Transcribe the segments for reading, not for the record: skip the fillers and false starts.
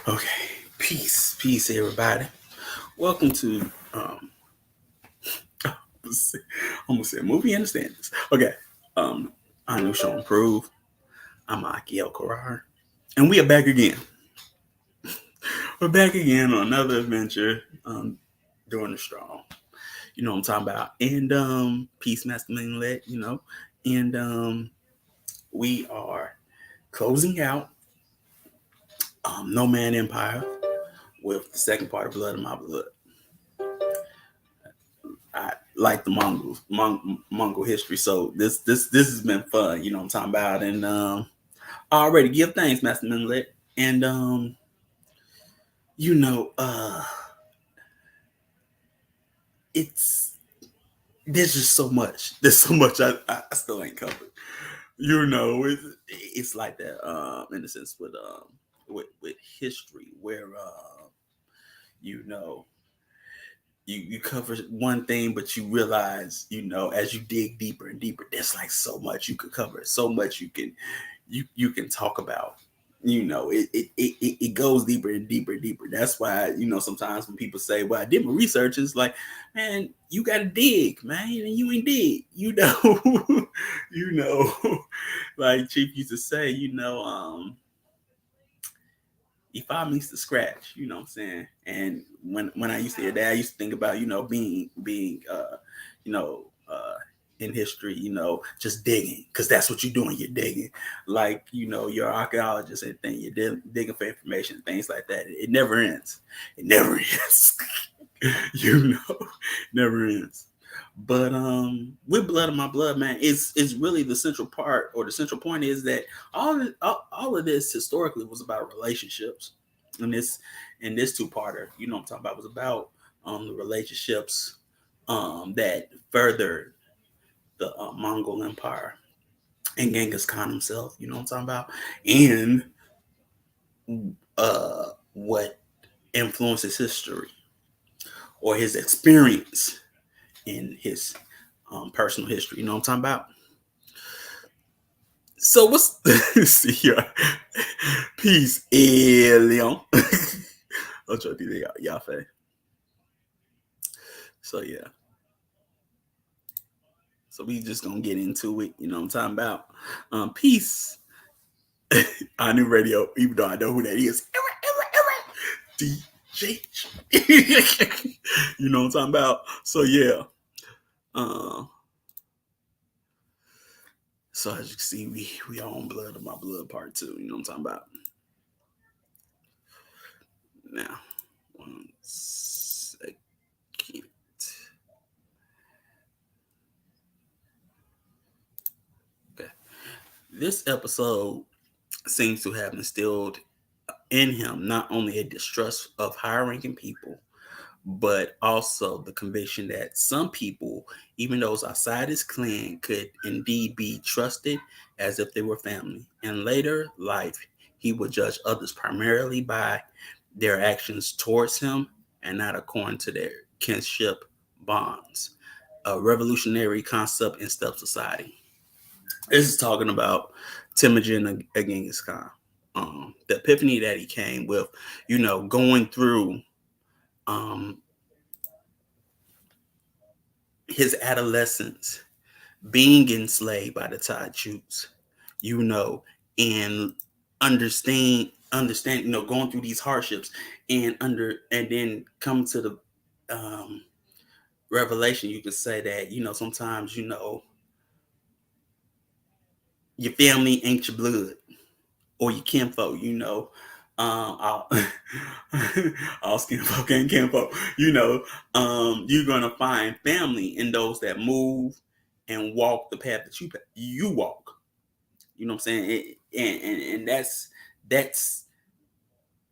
Okay, peace, everybody. Welcome to I'm gonna say movie understandings. Okay, ANU Show Improve. I'm El Karar, and we are back again. We're back again on another adventure. Doing the strong. You know what I'm talking about. And peace, masculine let. And we are closing out No Man Empire with the second part of Blood of My Blood. I like the Mongol history. So this has been fun, you know what I'm talking about. And I already give thanks, Master Minlet. And you know, it's there's just so much. There's so much I still ain't covered. It's like that in a sense with history where you know you cover one thing, but you realize, as you dig deeper and deeper, there's like so much you could cover, so much you can talk about. It goes deeper and deeper and deeper. That's why, sometimes when people say, well, I did my research, it's like, man, you gotta dig, man, and you ain't dig, you know, like Chief used to say, he fought me to scratch, you know what I'm saying? And when I used to hear that, I used to think about, being you know, in history, just digging, because that's what you're doing. You're digging, like, you're an archaeologist and thing. You're digging for information, things like that. It never ends. It never ends. Never ends. But with Blood of My Blood, man, it's really the central part, or the central point is that all of this historically was about relationships. And this two-parter, I'm talking about, was about the relationships that furthered the Mongol Empire and Genghis Khan himself, you know what I'm talking about, and what influences history, or his experience in his personal history, you know what I'm talking about. So what's see here? Peace, Leon. I'll try to do that, y'all. So yeah. So we just gonna get into it, you know what I'm talking about. Peace. ANU Radio, even though I know who that is. DJ. You know what I'm talking about. So yeah. So as you can see, we are on Blood of My Blood Part 2, you know what I'm talking about. Now, 1 second. Okay. This episode seems to have instilled in him not only a distrust of higher ranking people, but also the conviction that some people, even those outside his clan, could indeed be trusted as if they were family. In later life, he would judge others primarily by their actions towards him and not according to their kinship bonds, a revolutionary concept in steppe society. This is talking about Temujin Genghis Khan. The epiphany that he came with, going through um, his adolescence, being enslaved by the Thai Jews, and understand, going through these hardships, and then come to the revelation. You can say that, sometimes, your family ain't your blood or your kinfolk, all, all skin folk ain't kinfolk, you're gonna find family in those that move and walk the path that you walk. You know what I'm saying? And that's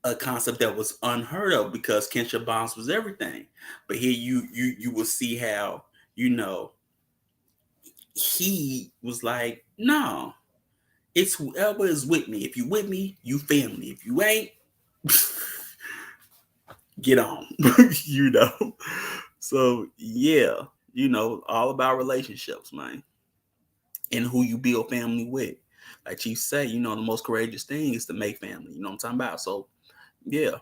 a concept that was unheard of, because kinship bonds was everything. But here you will see how, he was like, no, it's whoever is with me. If you with me, you family. If you ain't, get on. So yeah, all about relationships, man, and who you build family with. Like Chief say, the most courageous thing is to make family. You know what I'm talking about? So Yeah.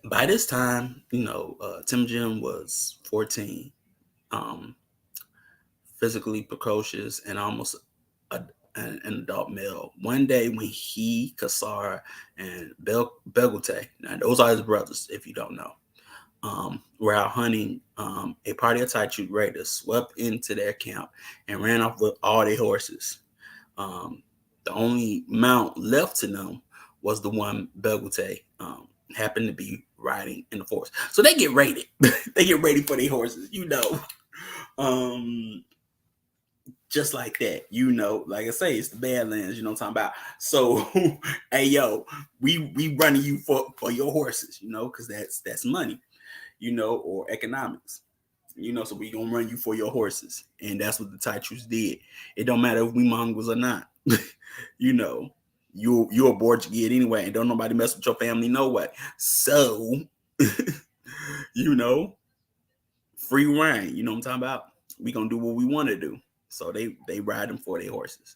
By this time, Temujin was 14, um, physically precocious, and almost a, an adult male. One day, when he, Kasar, and Begulte, now those are his brothers, if you don't know, were out hunting, a party of Taichu raiders swept into their camp and ran off with all their horses. Um, the only mount left to them was the one Begulte happened to be riding in the forest. So they get raided. They get raided for their horses, Um, just like that, like I say, it's the Badlands, you know what I'm talking about. So, hey yo, we running you for your horses, because that's money, or economics. So we gonna run you for your horses, and that's what the Taichus did. It don't matter if we Mongols or not. you know, you a Borgia anyway, and don't nobody mess with your family no way. So, you know, free reign. You know what I'm talking about? We gonna do what we want to do. So they ride them for their horses.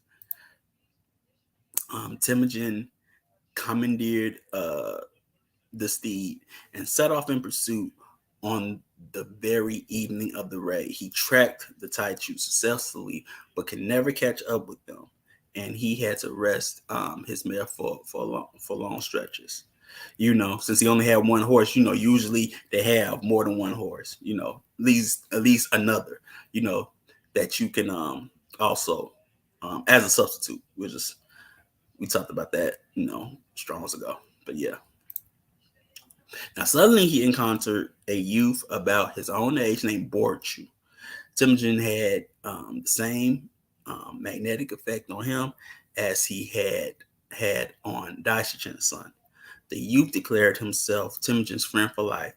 Temujin commandeered the steed and set off in pursuit. On the very evening of the raid, he tracked the Taichu successfully, but could never catch up with them, and he had to rest his mare for long stretches. Since he only had one horse, usually they have more than one horse. At least another. That you can also as a substitute. We talked about that strong ago, but yeah. Now, suddenly he encountered a youth about his own age named Borchu. Temujin had the same magnetic effect on him as he had on Daisichin's son. The youth declared himself Temujin's friend for life,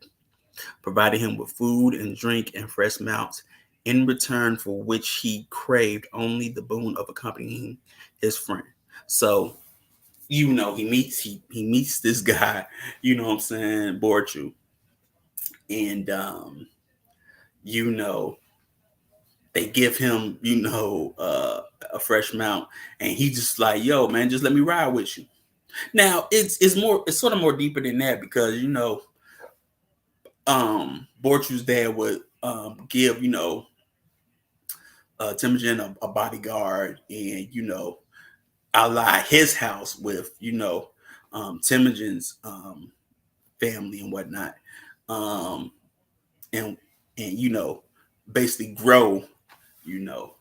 provided him with food and drink and fresh mounts, in return for which he craved only the boon of accompanying his friend. So, he meets this guy, what I'm saying, Borchu, and you know they give him a fresh mount, and he just like, yo man, just let me ride with you. Now it's sort of more deeper than that, because Borchu's dad would give Temujin a bodyguard, and ally his house with Temujin's family and whatnot, um and basically grow you know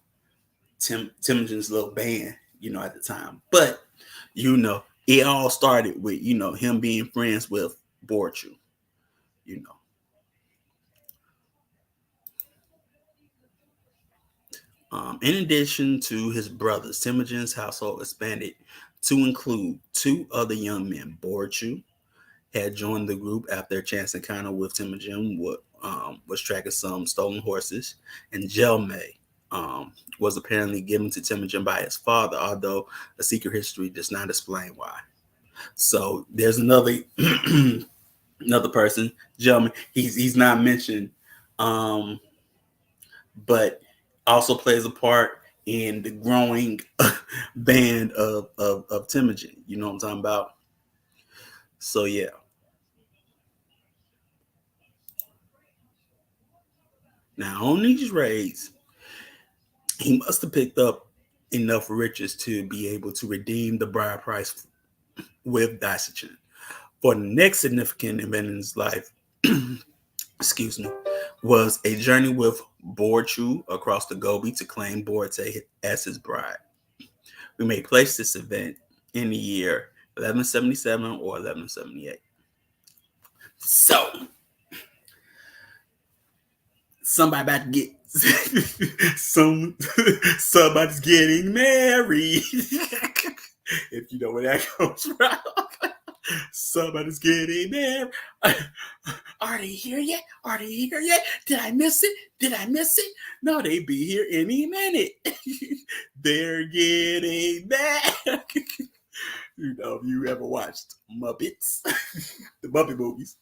Temujin's little band, at the time. But it all started with him being friends with Borchu. You know, in addition to his brothers, Temujin's household expanded to include two other young men. Borchu had joined the group after a chance encounter with Temujin, was tracking some stolen horses, and Jelme was apparently given to Temujin by his father, although a secret history does not explain why. So there's another another person, Jelme. He's not mentioned, um, but also plays a part in the growing band of Temujin. You know what I'm talking about? So yeah. Now on these raids, he must have picked up enough riches to be able to redeem the bride price with Daisichin. For the next significant event in his life, excuse me, was a journey with Borchu across the Gobi to claim Borte as his bride. We may place this event in the year 1177 or 1178. So, somebody about to get somebody's getting married. If you know where that comes from. Somebody's getting married. Are they here yet? Are they here yet? Did I miss it? Did I miss it? No, they be here any minute. They're getting back. If you ever watched Muppets, the Muppet movies,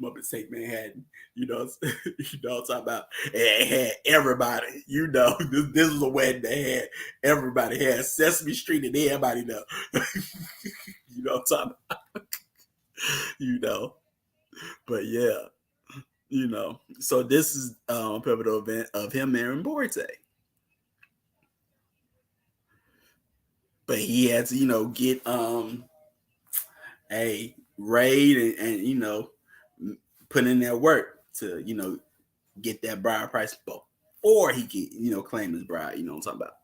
Muppet Take Manhattan. You know, I'm talking about. It had everybody. This was a wedding that had everybody. Had Sesame Street and everybody know. I'm talking about. You know, but yeah, So this is a pivotal event of him marrying Borte. But he had to, get a raid and put in that work to, get that bride price before he can, claim his bride, what I'm talking about.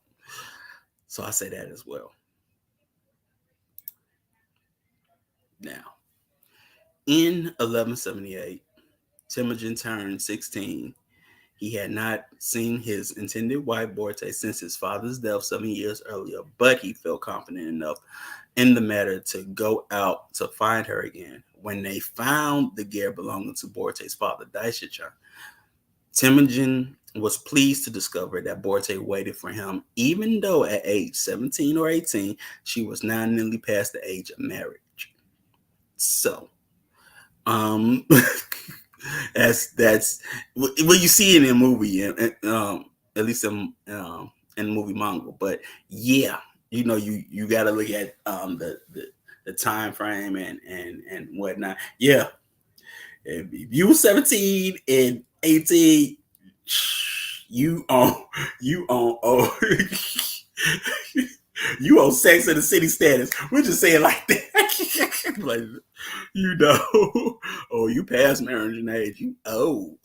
So I say that as well. Now, in 1178, Temujin turned 16. He had not seen his intended wife Borte since his father's death 7 years earlier, but he felt confident enough in the matter to go out to find her again. When they found the gear belonging to Borte's father, Daishicha, Temujin was pleased to discover that Borte waited for him, even though at age 17 or 18, she was now nearly past the age of marriage. So, that's what you see in the movie, at least in the movie Mongol. But yeah, you got to look at the time frame and whatnot. Yeah, if you were 17 and 18, you on you on Sex in the City status. We're just saying like that. Like, oh, you past marriage age, you old.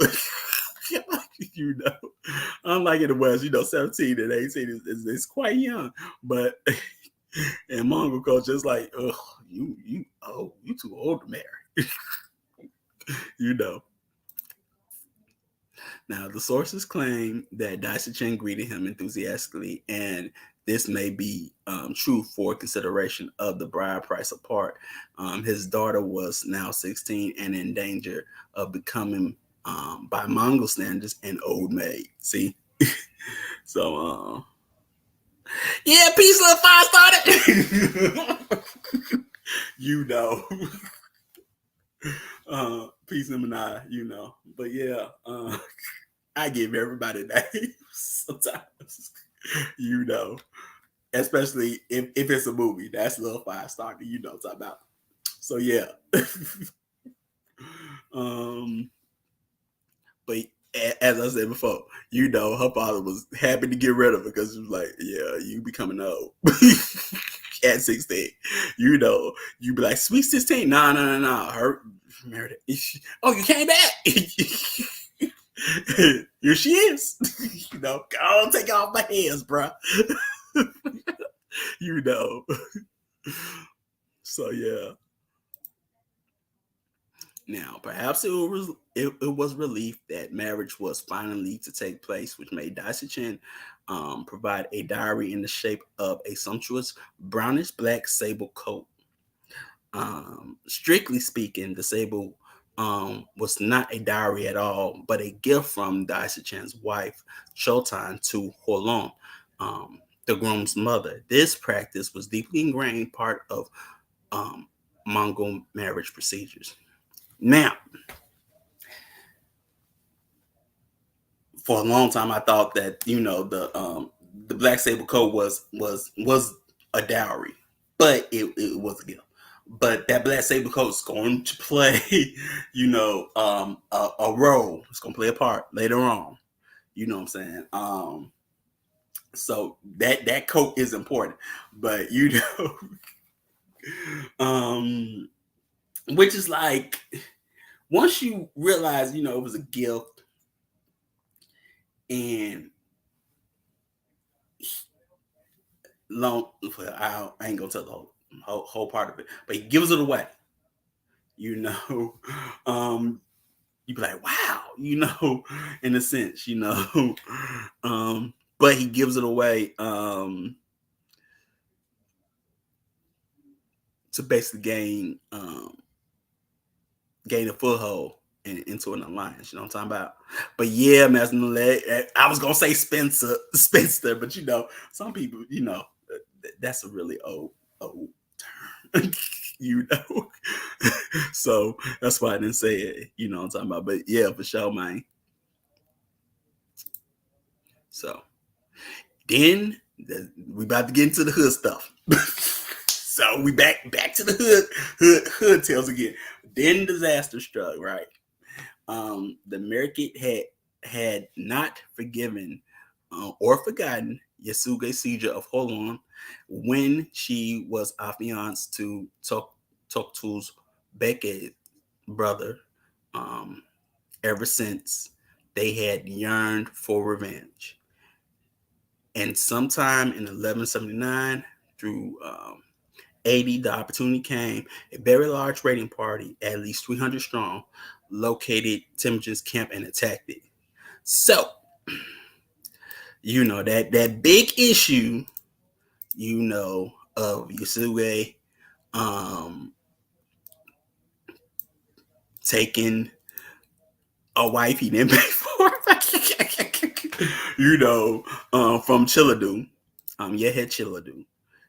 Unlike in the West, 17 and 18 is quite young. But in Mongol culture, it's like, oh, you too old to marry. Now, the sources claim that Daishichen greeted him enthusiastically, and this may be true for consideration of the bride price apart. His daughter was now 16 and in danger of becoming, by Mongol standards, an old maid. See? So, yeah, peace, little fire started. Peace, him and I, But yeah, I give everybody names sometimes, especially if it's a movie. That's a little 5-star, what I'm talking about. So yeah. But as I said before, her father was happy to get rid of her because he was like, yeah, you becoming old. At 16, you be like, sweet 16. No. Her married it. Oh, you came back. Here she is. Go on, take off my hands, bro. So yeah. Now, perhaps it was relief that marriage was finally to take place, which made Daishichen provide a dowry in the shape of a sumptuous brownish black sable coat. Strictly speaking, the sable was not a dowry at all, but a gift from Daishichen's wife, Chotan, to Holon, the groom's mother. This practice was deeply ingrained part of Mongol marriage procedures. Now, for a long time, I thought that the black sable coat was a dowry, but it was a gift. But that black sable coat is going to play, a role. It's going to play a part later on. You know what I'm saying? So that coat is important, but which is like, once you realize, it was a gift, and I ain't gonna tell the whole part of it, but he gives it away. You be like, wow, in a sense, but he gives it away to basically gain a foothold into an alliance. You know what I'm talking about? But yeah, I was gonna say spinster, but some people, that's a really old term. you know. So that's why I didn't say it, you know what I'm talking about. But yeah, for sure, man. So then we about to get into the hood stuff. So we back to the hood tales again. Then disaster struck, right? The American had not forgiven or forgotten Yasuge siege of Holon when she was affianced to Toktu's Beckett brother. Ever since they had yearned for revenge, and sometime in 1179 through 80, the opportunity came. A very large raiding party, at least 300 strong, located Temujin's camp and attacked it. So, you know, that big issue, you know, of Yasuge taking a wife he didn't pay for, you know, from Chiladu. Chiladu.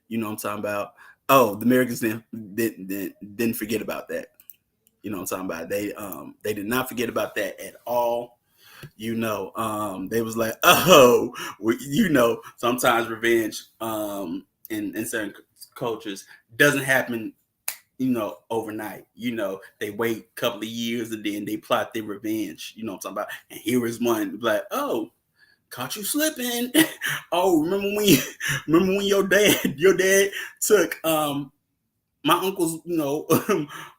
You know what I'm talking about? Oh, the Americans didn't forget about that. You know what I'm talking about? They did not forget about that at all. You know, they was like, oh, you know, sometimes revenge in certain cultures doesn't happen, you know, overnight. You know, they wait a couple of years and then they plot their revenge. You know what I'm talking about? And here is one like, oh, caught you slipping. Oh, remember when your dad took my uncle's, you know,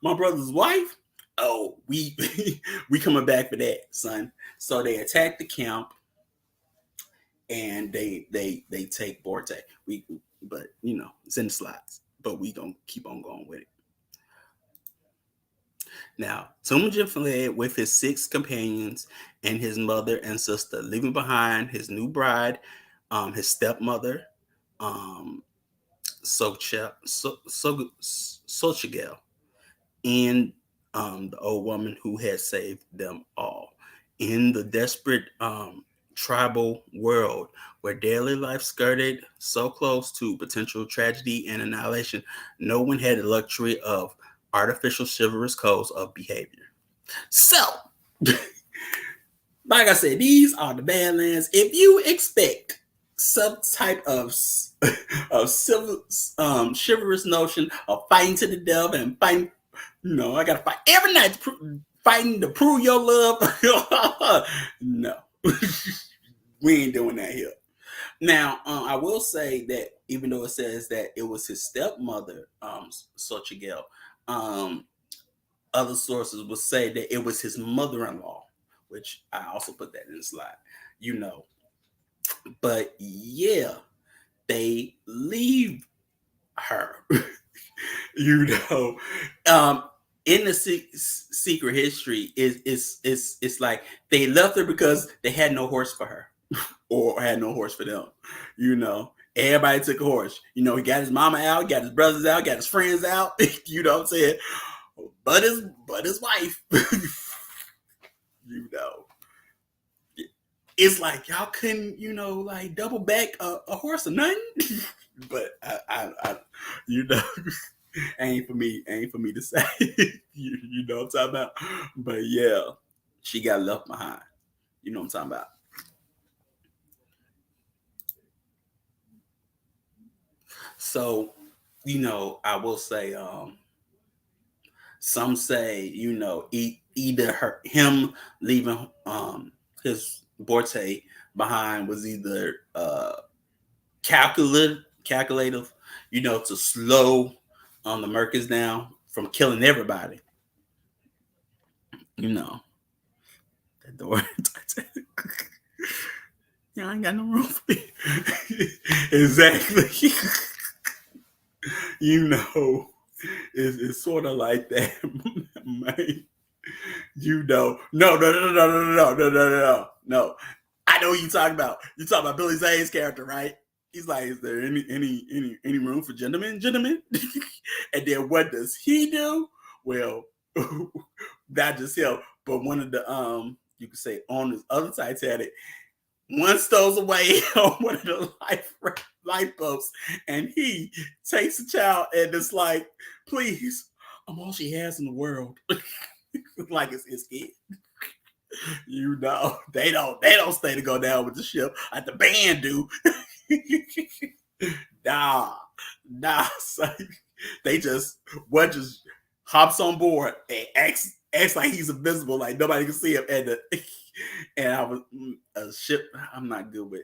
my brother's wife? Oh, we we coming back for that, son. So they attack the camp and they take Borte. But you know, it's in the slides. But we gonna keep on going with it. Now, Temujin fled with his 6 companions and his mother and sister, leaving behind his new bride, his stepmother, Sochigel, and the old woman who had saved them all. In the desperate tribal world where daily life skirted so close to potential tragedy and annihilation, no one had the luxury of artificial chivalrous codes of behavior. So, like I said, these are the Badlands. If you expect some type of chivalrous notion of fighting to the death and fighting, you know, I gotta fight every night, fighting to prove your love. No, we ain't doing that here. Now, I will say that even though it says that it was his stepmother, Sochigel, other sources will say that it was his mother-in-law, which I also put that in the slide, you know. But yeah, they leave her, you know. In the secret history, it's like they left her because they had no horse for her, or had no horse for them, you know. Everybody took a horse. You know, he got his mama out, got his brothers out, got his friends out, you know what I'm saying? But his wife, you know. It's like y'all couldn't, you know, like double back a horse or nothing. But I, you know, ain't for me to say. You know what I'm talking about? But yeah, she got left behind. You know what I'm talking about? So, you know, I will say, some say, you know, either him leaving his Borte behind was either calculative, you know, to slow the Merkins down from killing everybody. You know, that door. Yeah, I ain't got no room for it. Exactly. You know, it's sort of like that, man. You know, no. I know what you talking about. You talking about Billy Zane's character, right? He's like, is there any room for gentlemen? And then what does he do? Well, not just him, but one of the you could say owners of the Titanic One stows away on one of the lifeboats, and he takes the child and it's like, please, I'm all she has in the world. Like it's his kid. You know, they don't stay to go down with the ship like the band do. nah, so they just one just hops on board and acts like he's invisible, like nobody can see him. And I was a ship. I'm not good with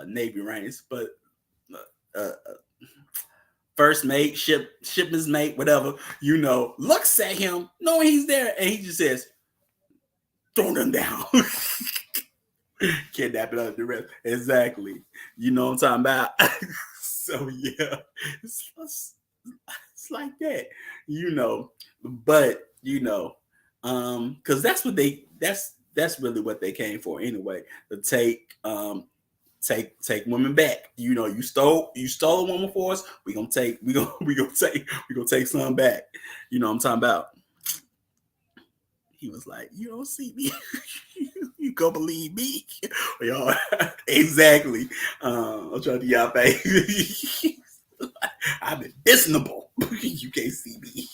Navy ranks, but first mate, shipman's mate, whatever, looks at him, knowing he's there, and he just says, "Throw them down." Kidnapping under duress. Exactly. You know what I'm talking about? So yeah, it's like that, But because that's really what they came for anyway. To take women back. You stole a woman for us. We gonna take some back. You know what I'm talking about? He was like, "You don't see me, you go believe me." Y'all, exactly. I'm trying to y'all baby. I'm invisible. You can't see me.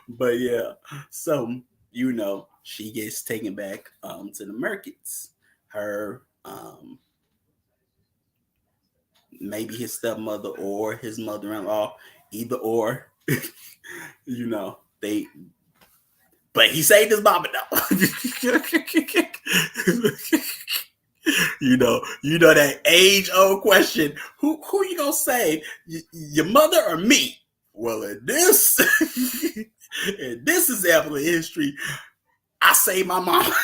But yeah, so she gets taken back to the Merkits. Her maybe his stepmother or his mother-in-law, either or. They. But he saved his mama though. That age-old question: Who you gonna save? Your mother or me? Well, in this example of history, I saved my mama.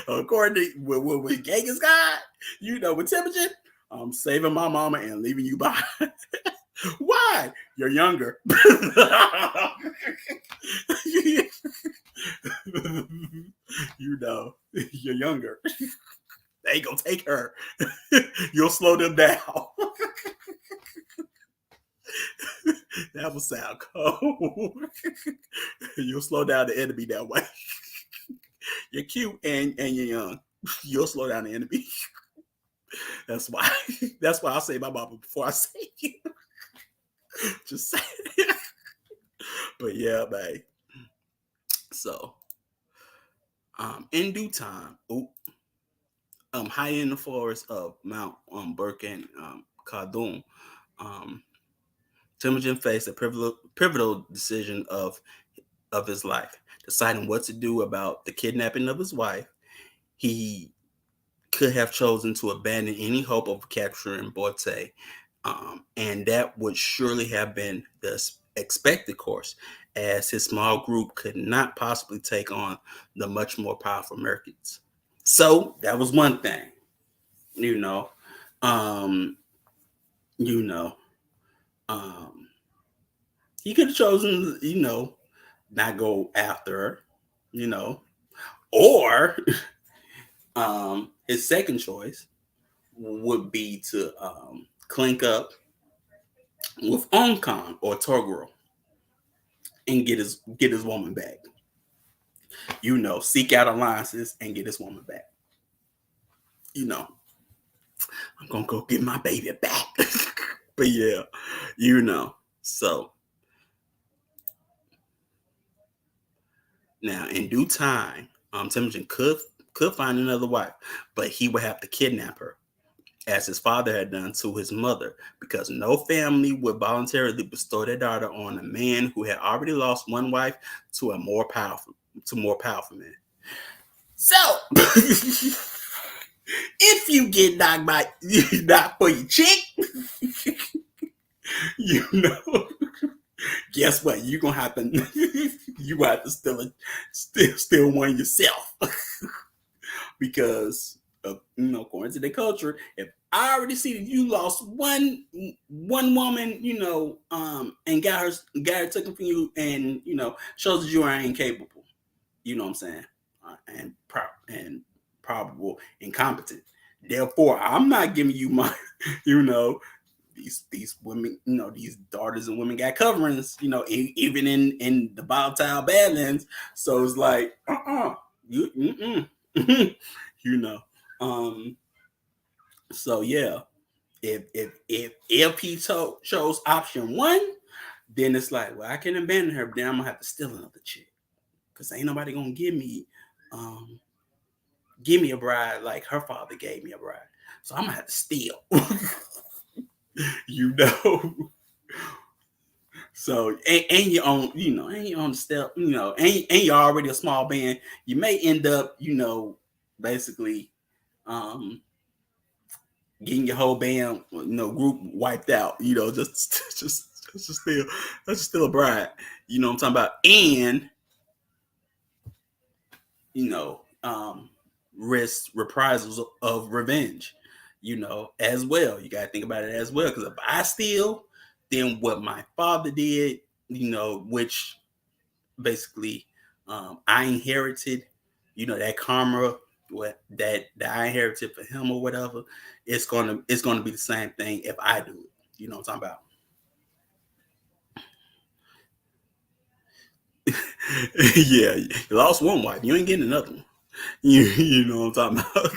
According to with Genghis God, with Temujin, I'm saving my mama and leaving you behind. Why? You're younger. You're younger. They ain't gonna take her. You'll slow them down. That will sound cold. You'll slow down the enemy that way. You're cute and you're young. You'll slow down the enemy. That's why I say my mama before I say you. Just say it. But yeah, babe. So, in due time, high in the forest of Mount Burke and Kaidu, Temujin faced a pivotal decision of his life, deciding what to do about the kidnapping of his wife. He could have chosen to abandon any hope of capturing Bote, and that would surely have been the expected course, as his small group could not possibly take on the much more powerful Merkits. So that was one thing, um, you know, um, he could have chosen, not go after her, or his second choice would be to clink up with Onkon or Toguro and get his woman back. Seek out alliances and get his woman back. I'm gonna go get my baby back. But yeah, So now in due time, Temujin could find another wife, but he would have to kidnap her, as his father had done to his mother, because no family would voluntarily bestow their daughter on a man who had already lost one wife to more powerful men. So, if you get knocked for your chick, guess what? You're gonna have to steal one yourself. Because according to the culture, if I already see that you lost one woman, and got her taken from you, and shows that you are incapable. You know what I'm saying? And probable incompetent. Therefore, I'm not giving you my, these women, these daughters and women got coverings, even in the volatile Badlands. So it's like, you, you know. Um, so yeah, if he chose option one, then it's like, well, I can abandon her, but then I'm gonna have to steal another chick because ain't nobody gonna um, give me a bride like her father gave me a bride. So I'm gonna have to steal. you know. So and you on, and you on the step, and you're already a small band. You may end up, basically getting your whole band, group wiped out. Just still a bride. You know what I'm talking about? And you know, risk reprisals of revenge, as well. You got to think about it as well. Because if I steal, then what my father did, which basically I inherited, that karma, what that I inherited for him or whatever, it's gonna be the same thing if I do it. You know what I'm talking about? Yeah, you lost one wife, you ain't getting another one. You know what I'm talking about?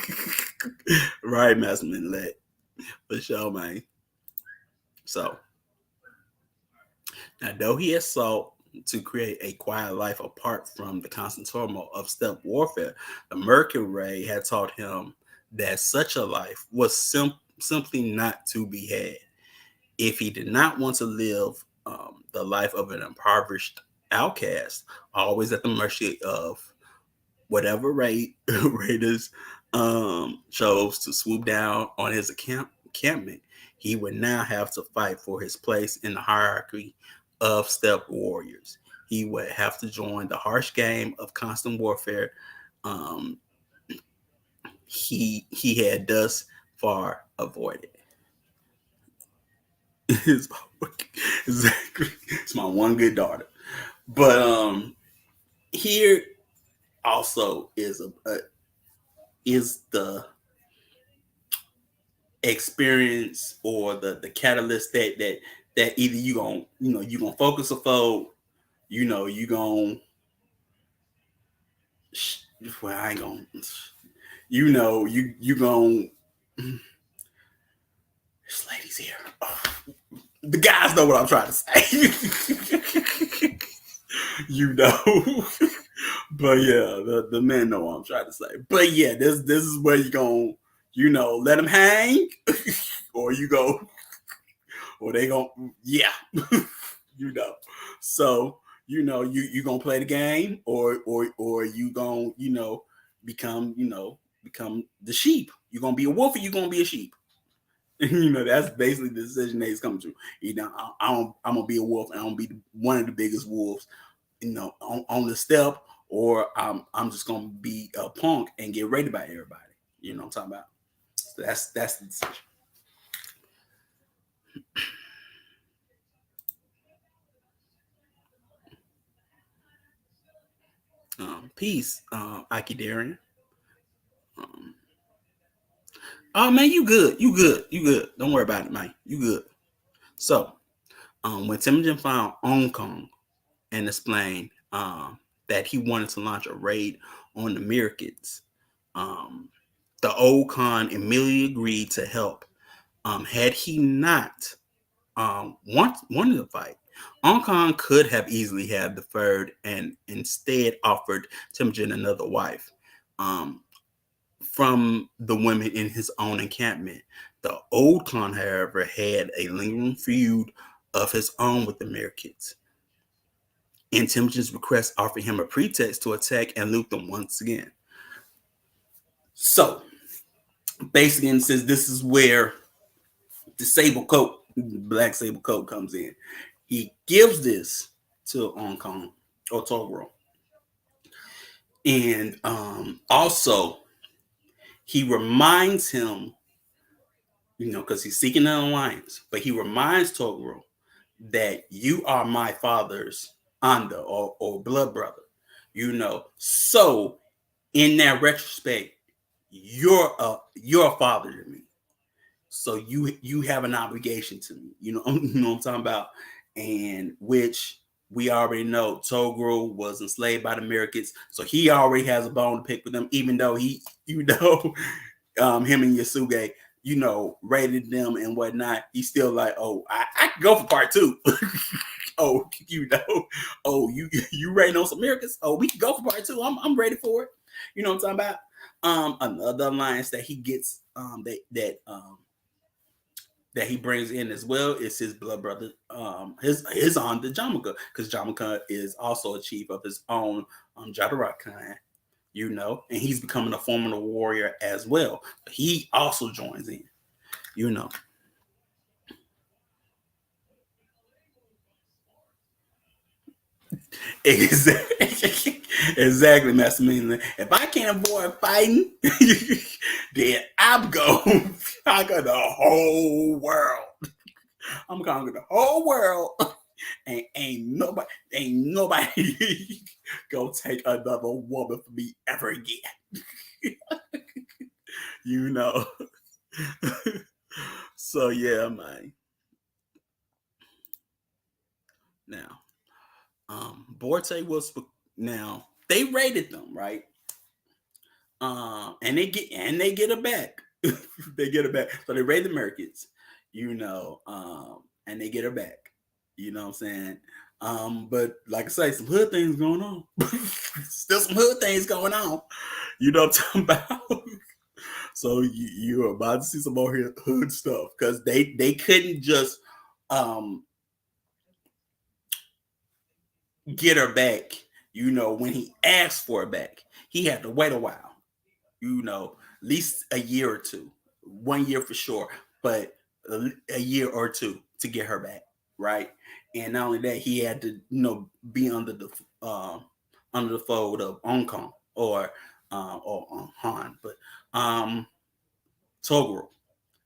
Right, Master Let for sure, man. So now, though he had sought to create a quiet life apart from the constant turmoil of steppe warfare, the Mercury Ray had taught him that such a life was simply not to be had. If he did not want to live the life of an impoverished outcast, always at the mercy of whatever raiders chose to swoop down on his encampment, he would now have to fight for his place in the hierarchy of steppe warriors. He would have to join the harsh game of constant warfare um, he had thus far avoided. Exactly. It's my one good daughter. But here also is the experience or the catalyst that either you gonna focus or fold, you gonna well, I ain't gonna, you gonna this lady's here. Oh, the guys know what I'm trying to say. you know but yeah, the men know what I'm trying to say. But yeah, this is where you gonna let them hang or you go or they gonna yeah you know so you gonna play the game or you gonna become become the sheep. You gonna be a wolf or you gonna be a sheep. That's basically the decision that he's coming to. I'm gonna be a wolf and I'm gonna be one of the biggest wolves on the steppe, or I'm just gonna be a punk and get raided by everybody. You know what I'm talking about? So that's the decision. Peace, Akidarian. Um, oh man, you good. You good. You good. Don't worry about it, man. You good. So, when Temujin found Hong Kong and explained that he wanted to launch a raid on the Americans, um, the old Khan immediately agreed to help. Had he not wanted to fight, Hong Kong could have easily have deferred and instead offered Temujin another wife. From the women in his own encampment. The old Khan, however, had a lingering feud of his own with the Americans. And Temujin's request offered him a pretext to attack and loot them once again. So, basically, and since this is where the sable coat, black sable coat, comes in, he gives this to Hong Kong or Togro. And also, he reminds him, because he's seeking an alliance, but he reminds Toguro that you are my father's anda or blood brother, So in that retrospect, you're a father to me. So you have an obligation to me. You know what I'm talking about? And which we already know Toguro was enslaved by the Americans, so he already has a bone to pick with them, even though him and Yasuge, rated them and whatnot. He's still like, oh, I can go for part two. Oh, oh, you rating on some Americans? Oh, we can go for part two. I'm ready for it. You know what I'm talking about? Another alliance that he gets, that he brings in as well is his blood brother, his on the Jamaica, because Jamaica is also a chief of his own Jadarat clan, and he's becoming a formidable warrior as well. He also joins in, you know. Exactly, exactly, Master Meaning. If I can't avoid fighting, then I'm going. I got the whole world. I'm conquering the whole world, and ain't nobody gonna take another woman from me ever again. you know. So yeah, man. Now, Borte was now they raided them, right? And they get it back. They get it back. So they raid the Americans, and they get her back. You know what I'm saying? But like I say, some hood things going on. Still some hood things going on. You know what I'm talking about? So you're about to see some more hood stuff because they couldn't just um get her back. When he asked for it back, he had to wait a while. At least a year or two, 1 year for sure, but a year or two to get her back, right? And not only that, he had to, be under the fold of Hong Kong or Han, but Toguro,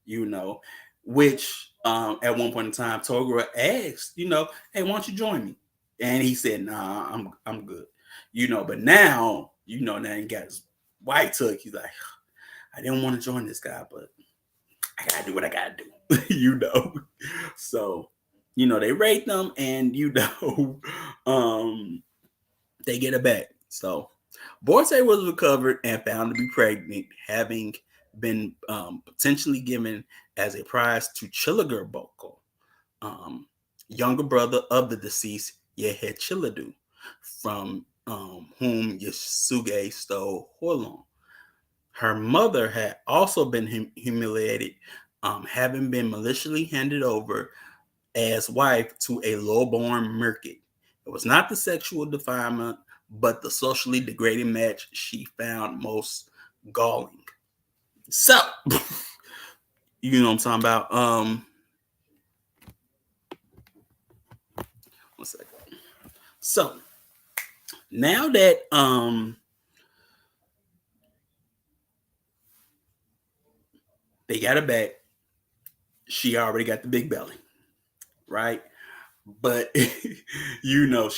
you know, which at one point in time, Toguro asked, hey, why don't you join me? And he said, nah, I'm good, But now, now he got his white took. He's like, I didn't want to join this guy, but I gotta do what I gotta do, So, they rate them, and they get it back. So, Borte was recovered and found to be pregnant, having been potentially given as a prize to Chiligur Boko, um, younger brother of the deceased Yehe Chiladu, from whom Yasuge stole Horlong. Her mother had also been humiliated, having been maliciously handed over as wife to a lowborn merchant. It was not the sexual defilement, but the socially degrading match she found most galling. So, you know what I'm talking about. One second. So now that they got her back, she already got the big belly, right? But she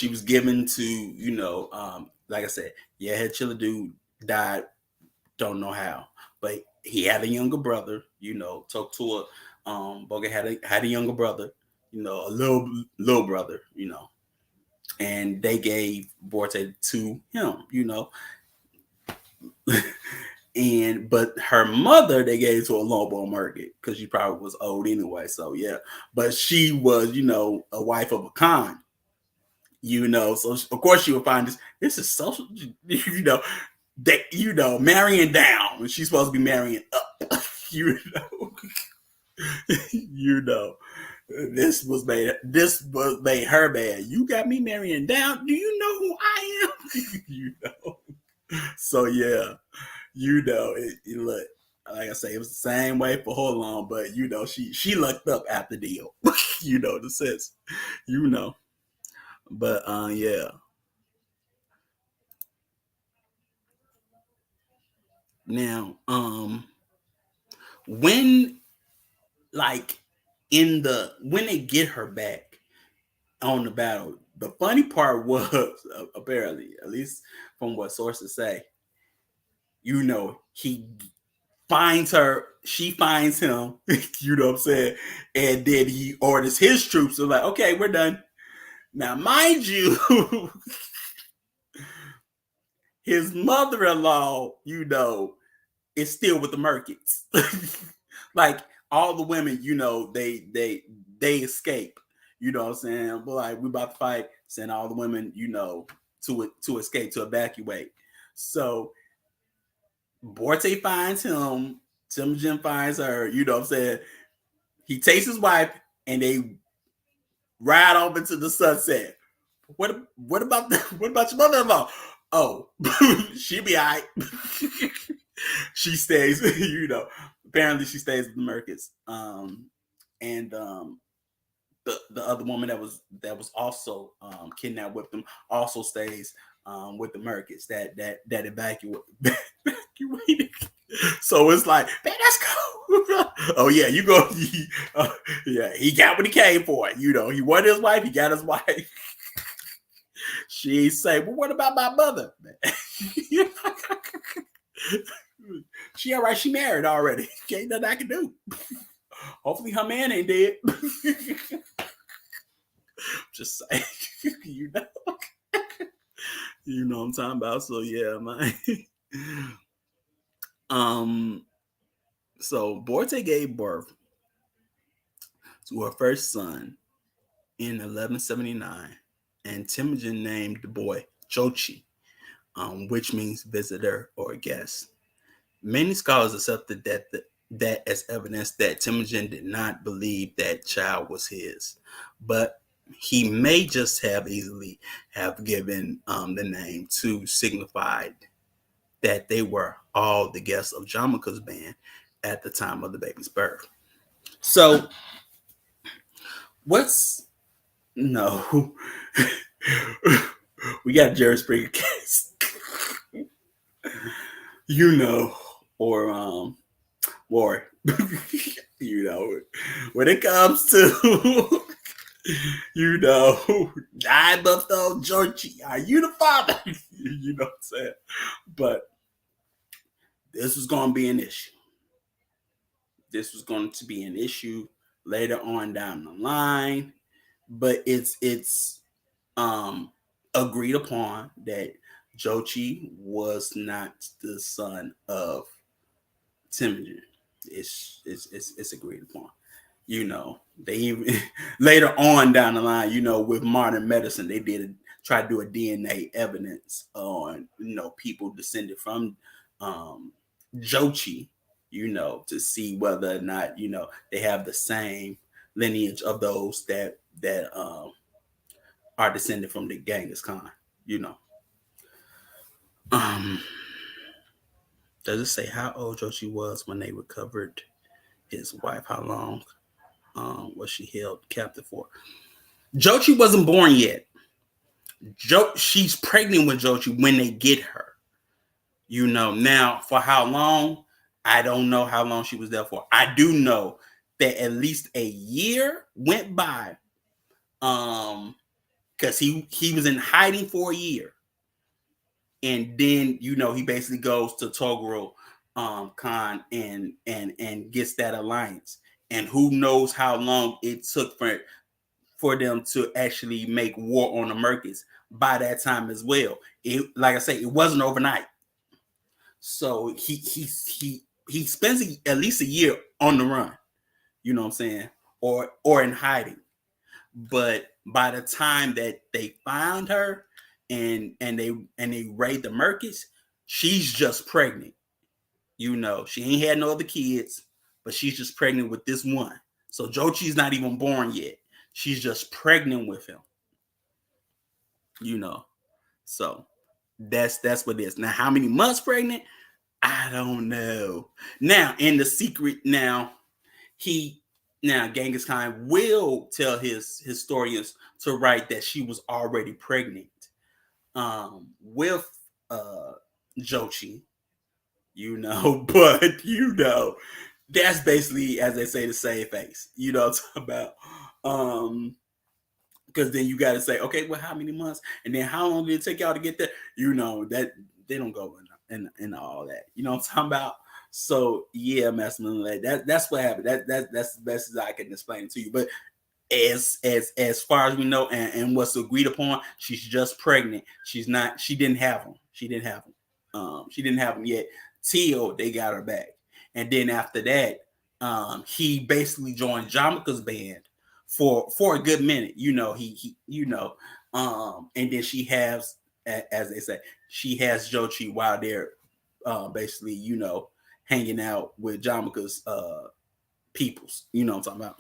was given to like I said, yeah, had Chilla dude died, don't know how, but he had a younger brother, talked to a Boga had a younger brother, a little brother, and they gave Borte to him, but her mother they gave to a lowborn market because she probably was old anyway. So yeah, but she was a wife of a Khan, so of course she would find this is social, that marrying down, and she's supposed to be marrying up, you know, you know. This was made her bad. You got me marrying down. Do you know who I am? So yeah, look, like I say, it was the same way for her long, but she lucked up after the deal. The sense, you know. But yeah. Now, when like when they get her back on the battle, the funny part was apparently, at least from what sources say, he finds her, she finds him, you know what I'm saying? And then he orders his troops to like, okay, we're done. Now, mind you, his mother-in-law, you know, is still with the Merkits. Like all the women, you know, they escape. You know what I'm saying? But like we about to fight, send all the women, you know, to escape, to evacuate. So Borte finds him, Temujin finds her, you know what I'm saying? He takes his wife and they ride off into the sunset. What about what about your mother-in-law? Oh, she be all right. She stays, you know. Apparently she stays with the Merkits. And the other woman that was also kidnapped with them also stays with the Merkits that evacuated. So it's like, man, that's cool. Oh yeah, you go. Yeah, he got what he came for. You know, he wanted his wife. He got his wife. She say, well, what about my mother? She all right. She married already. Ain't nothing I can do. Hopefully her man ain't dead. Just saying, you know. You know what I'm talking about. So yeah, man. So Borte gave birth to her first son in 1179, and Temujin named the boy Jochi, which means visitor or guest. Many scholars accepted that as evidence that Temujin did not believe that child was his, but he may just have easily have given the name to signify that they were all the guests of Jamaica's band at the time of the baby's birth. So, what's no? We got Jerry Springer case, you know, or you know, when it comes to you know 9-month-old Georgie, are you the father? You know what I'm saying? But this was going to be an issue. This was going to be an issue later on down the line, but it's agreed upon that Jochi was not the son of Temujin. It's agreed upon. You know, they even later on down the line, you know, with modern medicine, they did try to do a DNA evidence on, you know, people descended from Jochi, you know, to see whether or not, you know, they have the same lineage of those that are descended from the Genghis Khan, you know. Um, does it say how old Jochi was when they recovered his wife? How long was she held captive for? Jochi wasn't born yet. She's pregnant with Jochi when they get her. You know, now for how long? I don't know how long she was there for. I do know that at least a year went by. Because he was in hiding for a year. And then, you know, he basically goes to Toghrul Khan and gets that alliance. And who knows how long it took for them to actually make war on the Merkits by that time as well. It, like I say, it wasn't overnight. So he spends at least a year on the run, you know what I'm saying, or in hiding. But by the time that they found her and they raid the Merkits, she's just pregnant. You know, she ain't had no other kids, but she's just pregnant with this one. So Jochi's not even born yet. She's just pregnant with him. You know. So that's what it is. Now, how many months pregnant? I don't know. Now, in the secret, now Genghis Khan will tell his historians to write that she was already pregnant with Jochi, you know, but you know, that's basically, as they say, the same face. You know what I'm talking about? Because then you got to say, okay, well, how many months? And then how long did it take y'all to get there? You know, that they don't go in all that. You know what I'm talking about? So yeah, masculine. That's what happened. That's the best as I can explain it to you. But as far as we know, and what's agreed upon, she's just pregnant. She's not. She didn't have them. She didn't have them. She didn't have them yet till they got her back. And then after that, he basically joined Jamaica's band for a good minute. And then she has, as they say, she has Jochi while they're basically, hanging out with Jamaica's peoples. You know what I'm talking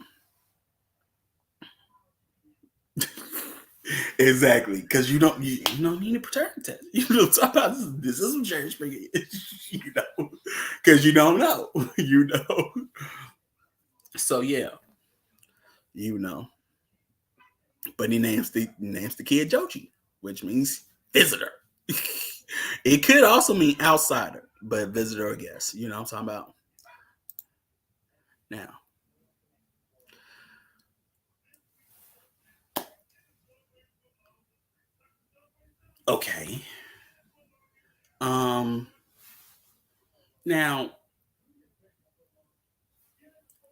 about? Exactly, because you don't need a paternity test. You know what I'm talking about? This is some cherry spring, because you don't know. So yeah, you know. But he names the kid Jochi, which means visitor. It could also mean outsider, but visitor, I guess. You know what I'm talking about? Now, okay. Um Now,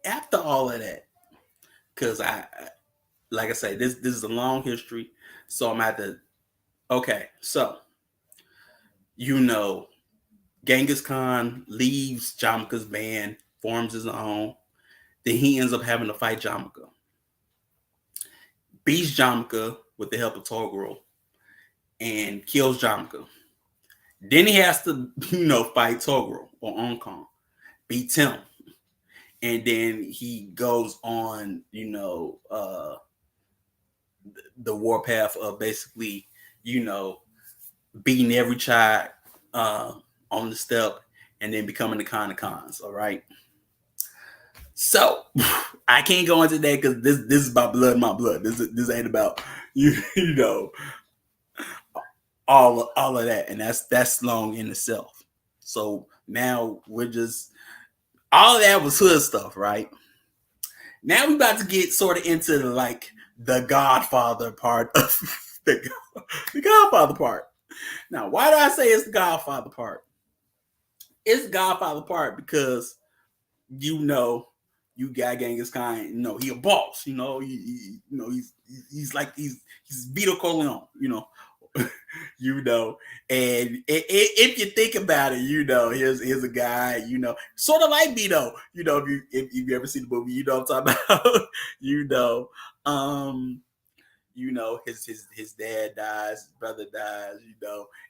after all of that, because like I say, this is a long history, so I'm at the okay. So you know, Genghis Khan leaves Jamaica's band, forms his own. Then he ends up having to fight Jamaica, beats Jamaica with the help of Toguro, and kills Jamaica. Then he has to, fight Toguro or Onkong, beats him, and then he goes on, the warpath of basically, you know, beating every child uh, on the step, and then becoming the Khan of Khans. All right. So I can't go into that because this is about blood, my blood. This ain't about you know all of that, and that's long in itself. So now we're just all of that was hood stuff, right? Now we about to get sort of into the Godfather part of the Godfather part. Now, why do I say it's the Godfather part? It's the Godfather part because you know you got Genghis Khan. He a boss. He's Vito Corleone. you know. And if you think about it, here's a guy, sort of like Vito. If you ever see the movie, you know what I'm talking about. you know, um, his dad dies, his brother dies,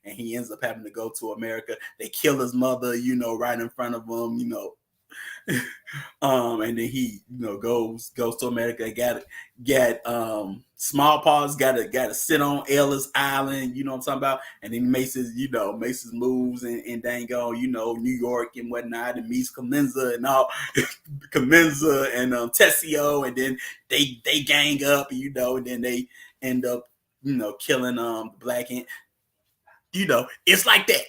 and he ends up having to go to America. They kill his mother, right in front of him. And then he, goes to America. Got smallpox. Got to sit on Ellis Island. You know what I'm talking about? And then makes his moves and Dango, New York and whatnot, and meets Clemenza and all, Clemenza and Tessio, and then they gang up, and then they end up, killing Black Ant. It's like that,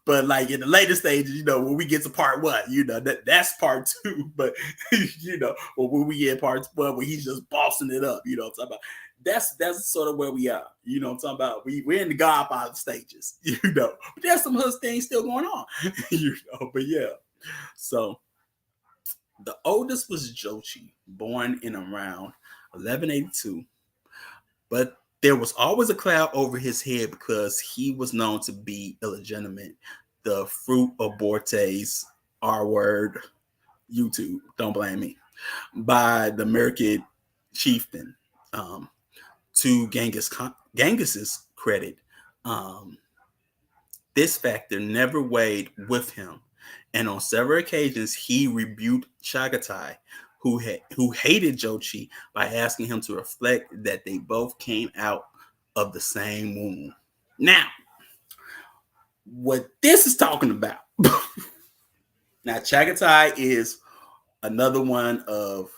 But like in the later stages, when we get to part one, that's part two. But when we get part one, where he's just bossing it up, what I'm talking about. That's sort of where we are. What I'm talking about. We're in the Godfather stages, But there's some hood things still going on, But yeah. So the oldest was Jochi, born in around 1182. But there was always a cloud over his head because he was known to be illegitimate. The fruit of Borte's R word, YouTube, don't blame me, by the Merkid chieftain. To Genghis's credit, um, this factor never weighed with him, and on several occasions he rebuked Chagatai, who hated Jochi, by asking him to reflect that they both came out of the same womb. Now, what this is talking about. Now, Chagatai is another one of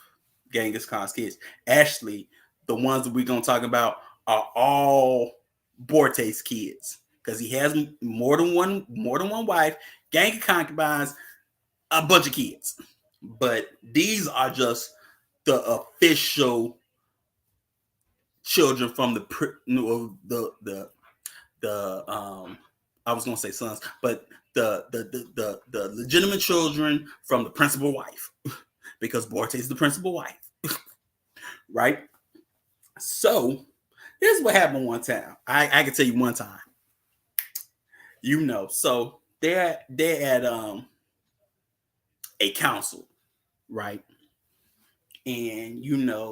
Genghis Khan's kids. Actually, the ones that we're gonna talk about are all Borte's kids because he has more than one wife, gang of concubines, a bunch of kids. But these are just the official children from the I was gonna say sons, but the legitimate children from the principal wife, because Borte is the principal wife, right? So here's what happened one time. I can tell you one time. So they're at a council, right? And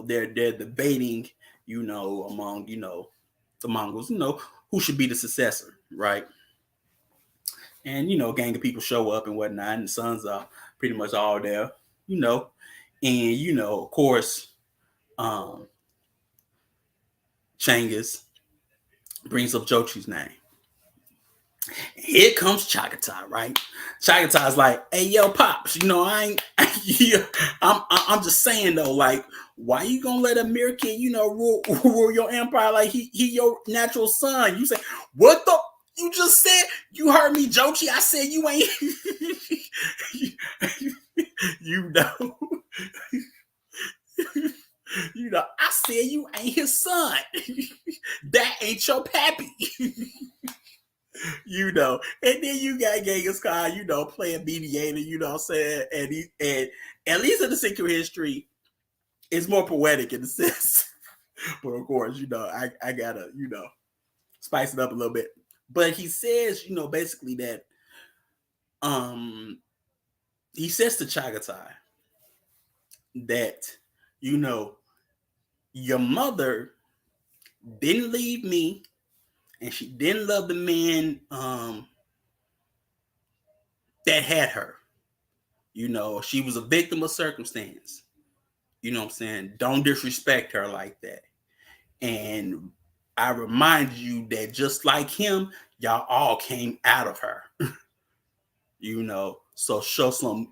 they're debating, among the Mongols, who should be the successor, right? And gang of people show up and whatnot, and the sons are pretty much all there, you know, and of course, um, Genghis brings up Jochi's name. Here comes Chagatai, right? Chagatai's like, "Hey, yo, pops, I ain't, yeah, I'm just saying though, like, why you gonna let a mere kid, rule your empire like he your natural son?" You say, "What the? You just said you heard me, Jochi. I said you ain't, you know, I said you ain't his son. That ain't your pappy." And then you got Genghis Khan, playing mediator, what I'm saying? And at least in the secret history, it's more poetic in the sense. But of course, I gotta, spice it up a little bit. But he says, basically that he says to Chagatai that, your mother didn't leave me and she didn't love the man that had her. She was a victim of circumstance. You know what I'm saying? Don't disrespect her like that. And I remind you that just like him, y'all all came out of her. So show some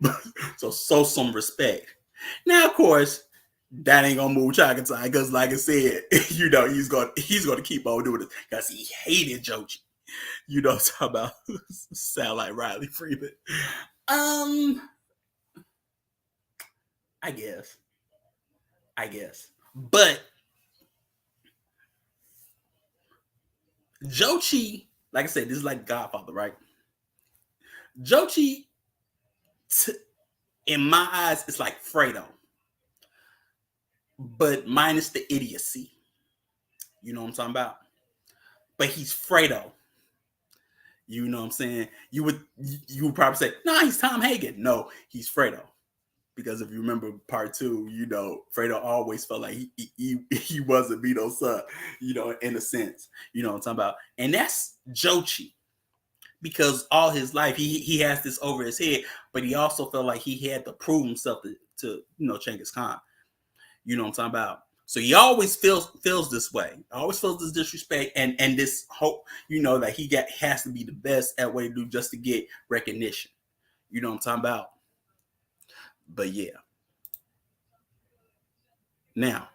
show some respect. Now, of course, that ain't gonna move Chagatai because, like I said, he's gonna keep on doing it because he hated Joji. Talk about sound like Riley Freeman. I guess. But Jochi, like I said, this is like Godfather, right? Jochi, in my eyes, it's like Fredo, but minus the idiocy. You know what I'm talking about? But he's Fredo. You know what I'm saying? You would probably say, no, he's Tom Hagen. No, he's Fredo. Because if you remember part 2, Fredo always felt like he wasn't Vito's son, in a sense. You know what I'm talking about? And that's Jochi. Because all his life he has this over his head, but he also felt like he had to prove himself to Genghis Khan. You know what I'm talking about? So he always feels this way. Always feels this disrespect and this hope, that he has to be the best at what he do just to get recognition. You know what I'm talking about? But yeah. Now,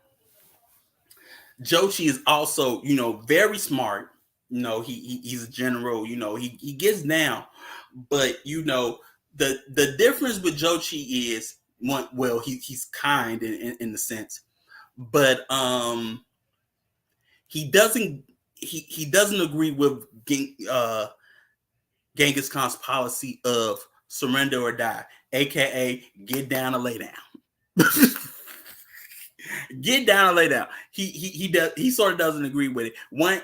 Jochi is also, very smart. He's a general. He gets down, but the difference with Jochi is one. Well, he's kind in the sense, but he doesn't agree with Genghis Khan's policy of surrender or die, aka get down and lay down. Get down and lay down. He sort of doesn't agree with it. One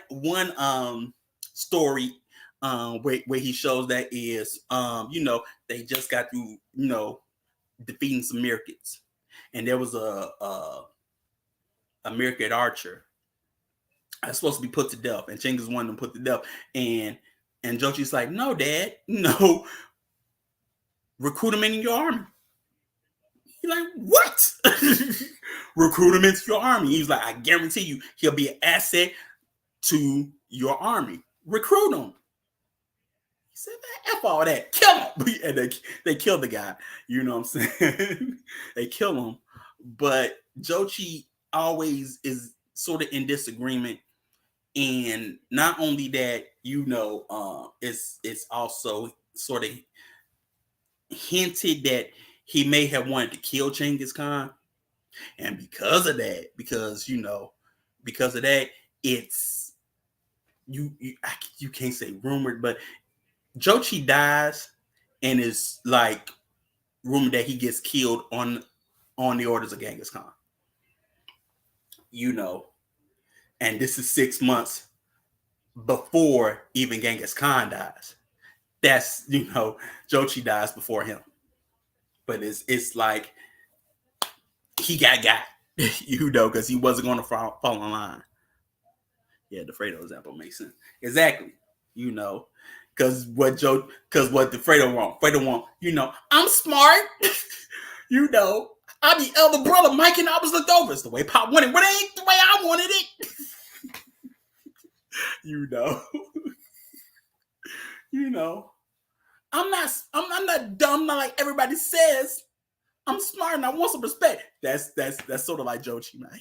story where he shows that is they just got through defeating some Mirkits, and there was a Mirkit archer that's supposed to be put to death, and Genghis wanted him put to death, and Jochi's like, no, Dad, no, recruit him in your army. He's like, what? Recruit him into your army. He's like, I guarantee you, he'll be an asset to your army. Recruit him. He said, F all that. Kill him. And they killed the guy. You know what I'm saying? They kill him. But Jochi always is sort of in disagreement. And not only that, it's also sort of hinted that he may have wanted to kill Genghis Khan. And because of that, it's you can't say rumored, but Jochi dies, and it's like rumored that he gets killed on the orders of Genghis Khan. You know, and this is 6 months before even Genghis Khan dies. That's, Jochi dies before him. But it's like he got, because he wasn't going to fall in line. Yeah, the Fredo example makes sense. Exactly. Because what the Fredo want, I'm smart. you know, I'm the elder brother. Mike and I was looked over. It's the way Pop wanted. But it ain't the way I wanted it. you know. you know. I'm not dumb, not like everybody says. I'm smart and I want some respect. That's sort of like Jochi, man.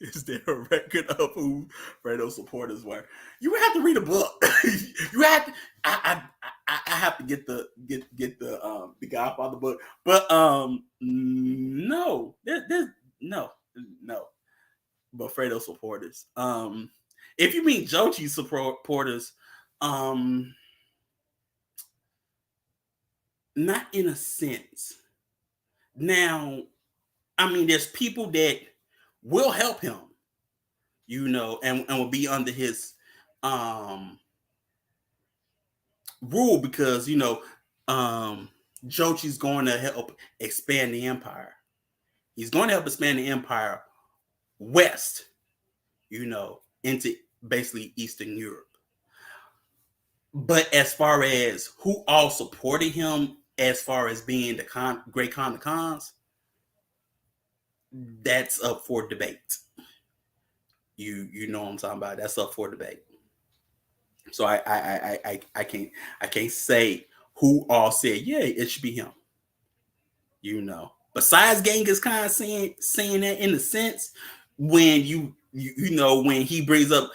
Is there a record of who Fredo's supporters were? You would have to read a book. you have to. I have to get the Godfather book, but no, there's no. But Fredo's supporters. If you mean Jochi supporters, not in a sense. Now, I mean, there's people that will help him, and will be under his rule because Jochi's going to help expand the empire. He's going to help expand the empire west, into basically Eastern Europe. But as far as who all supported him, as far as being the great Khan of Khans, that's up for debate. You know what I'm talking about? That's up for debate. So I can't say who all said, yeah, it should be him. Besides Genghis Khan saying that in a sense, when when he brings up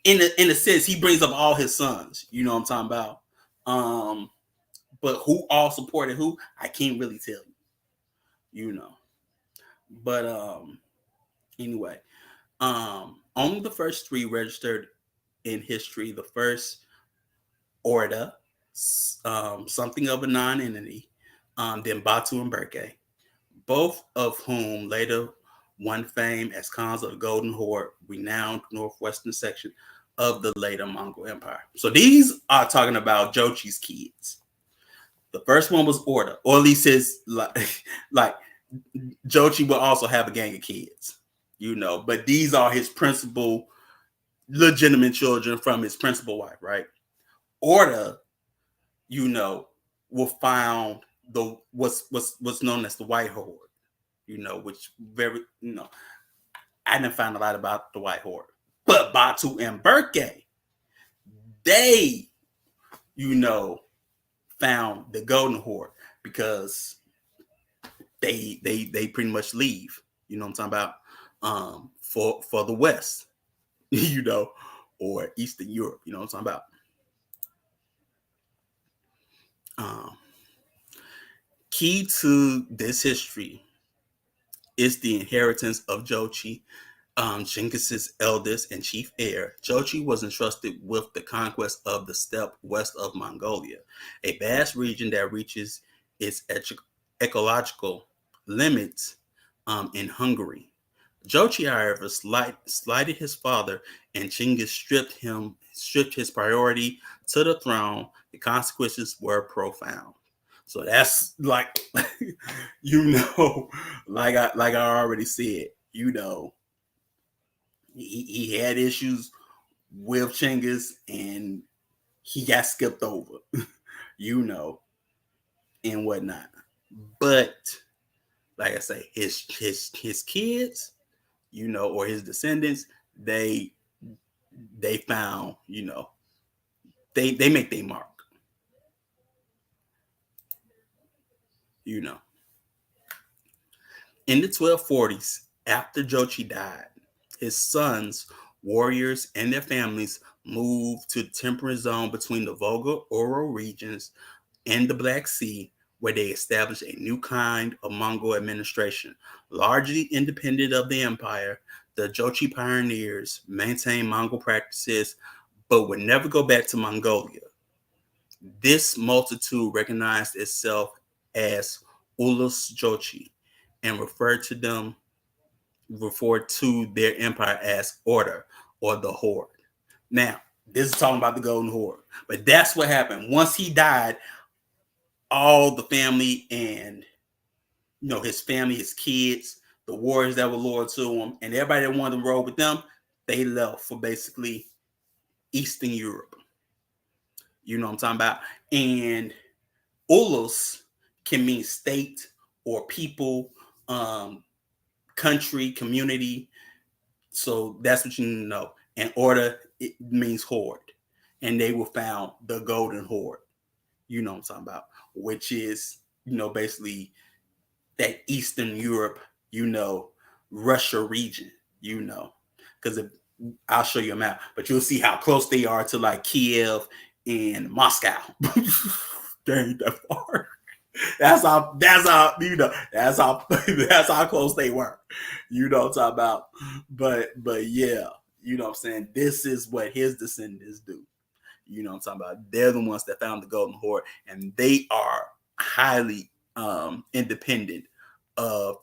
in a sense, he brings up all his sons. You know what I'm talking about? But who all supported who, I can't really tell you. But anyway, only the first three registered in history. The first Orda, something of a non-entity, then Batu and Berke, both of whom later won fame as Khans of the Golden Horde, renowned northwestern section of the later Mongol Empire. So these are talking about Jochi's kids. The first one was Orda, or at least his like Jochi will also have a gang of kids, but these are his principal legitimate children from his principal wife, right? Orda, will found the what's known as the White Horde, which very, I didn't find a lot about the White Horde. But Batu and Berke, they, found the Golden Horde because they pretty much leave, you know what I'm talking about, for the West, or Eastern Europe, you know what I'm talking about. Key to this history is the inheritance of Jochi, Genghis's eldest and chief heir. Jochi was entrusted with the conquest of the steppe west of Mongolia, a vast region that reaches its ecological limits in Hungary. Jochi, however, slighted his father, and Genghis stripped his priority to the throne. The consequences were profound. So that's like, like I already said, he had issues with Genghis, and he got skipped over, and whatnot. But like I say, his kids, or his descendants, they found, they make their mark, In the 1240s, after Jochi died, his sons, warriors, and their families moved to the temperate zone between the Volga-Ural regions and the Black Sea, where they established a new kind of Mongol administration, largely independent of the empire. the Jochi pioneers maintained Mongol practices, but would never go back to Mongolia. This multitude recognized itself as Ulus Jochi and referred to their empire as Order or the Horde. Now, this is talking about the Golden Horde, but that's what happened. Once he died, all the family and his family, his kids, the warriors that were loyal to him, and everybody that wanted to roll with them, they left for basically Eastern Europe. You know what I'm talking about? And Ulus can mean state or people, country, community. So that's what you need to know. And Order, it means horde. And they were found the Golden Horde. You know what I'm talking about? Which is, basically that Eastern Europe, Russia region, because I'll show you a map, but you'll see how close they are to like Kiev and Moscow. They ain't that far. That's how close they were. You know what I'm talking about? But yeah, you know what I'm saying? This is what his descendants do. You know what I'm talking about? They're the ones that found the Golden Horde, and they are highly independent of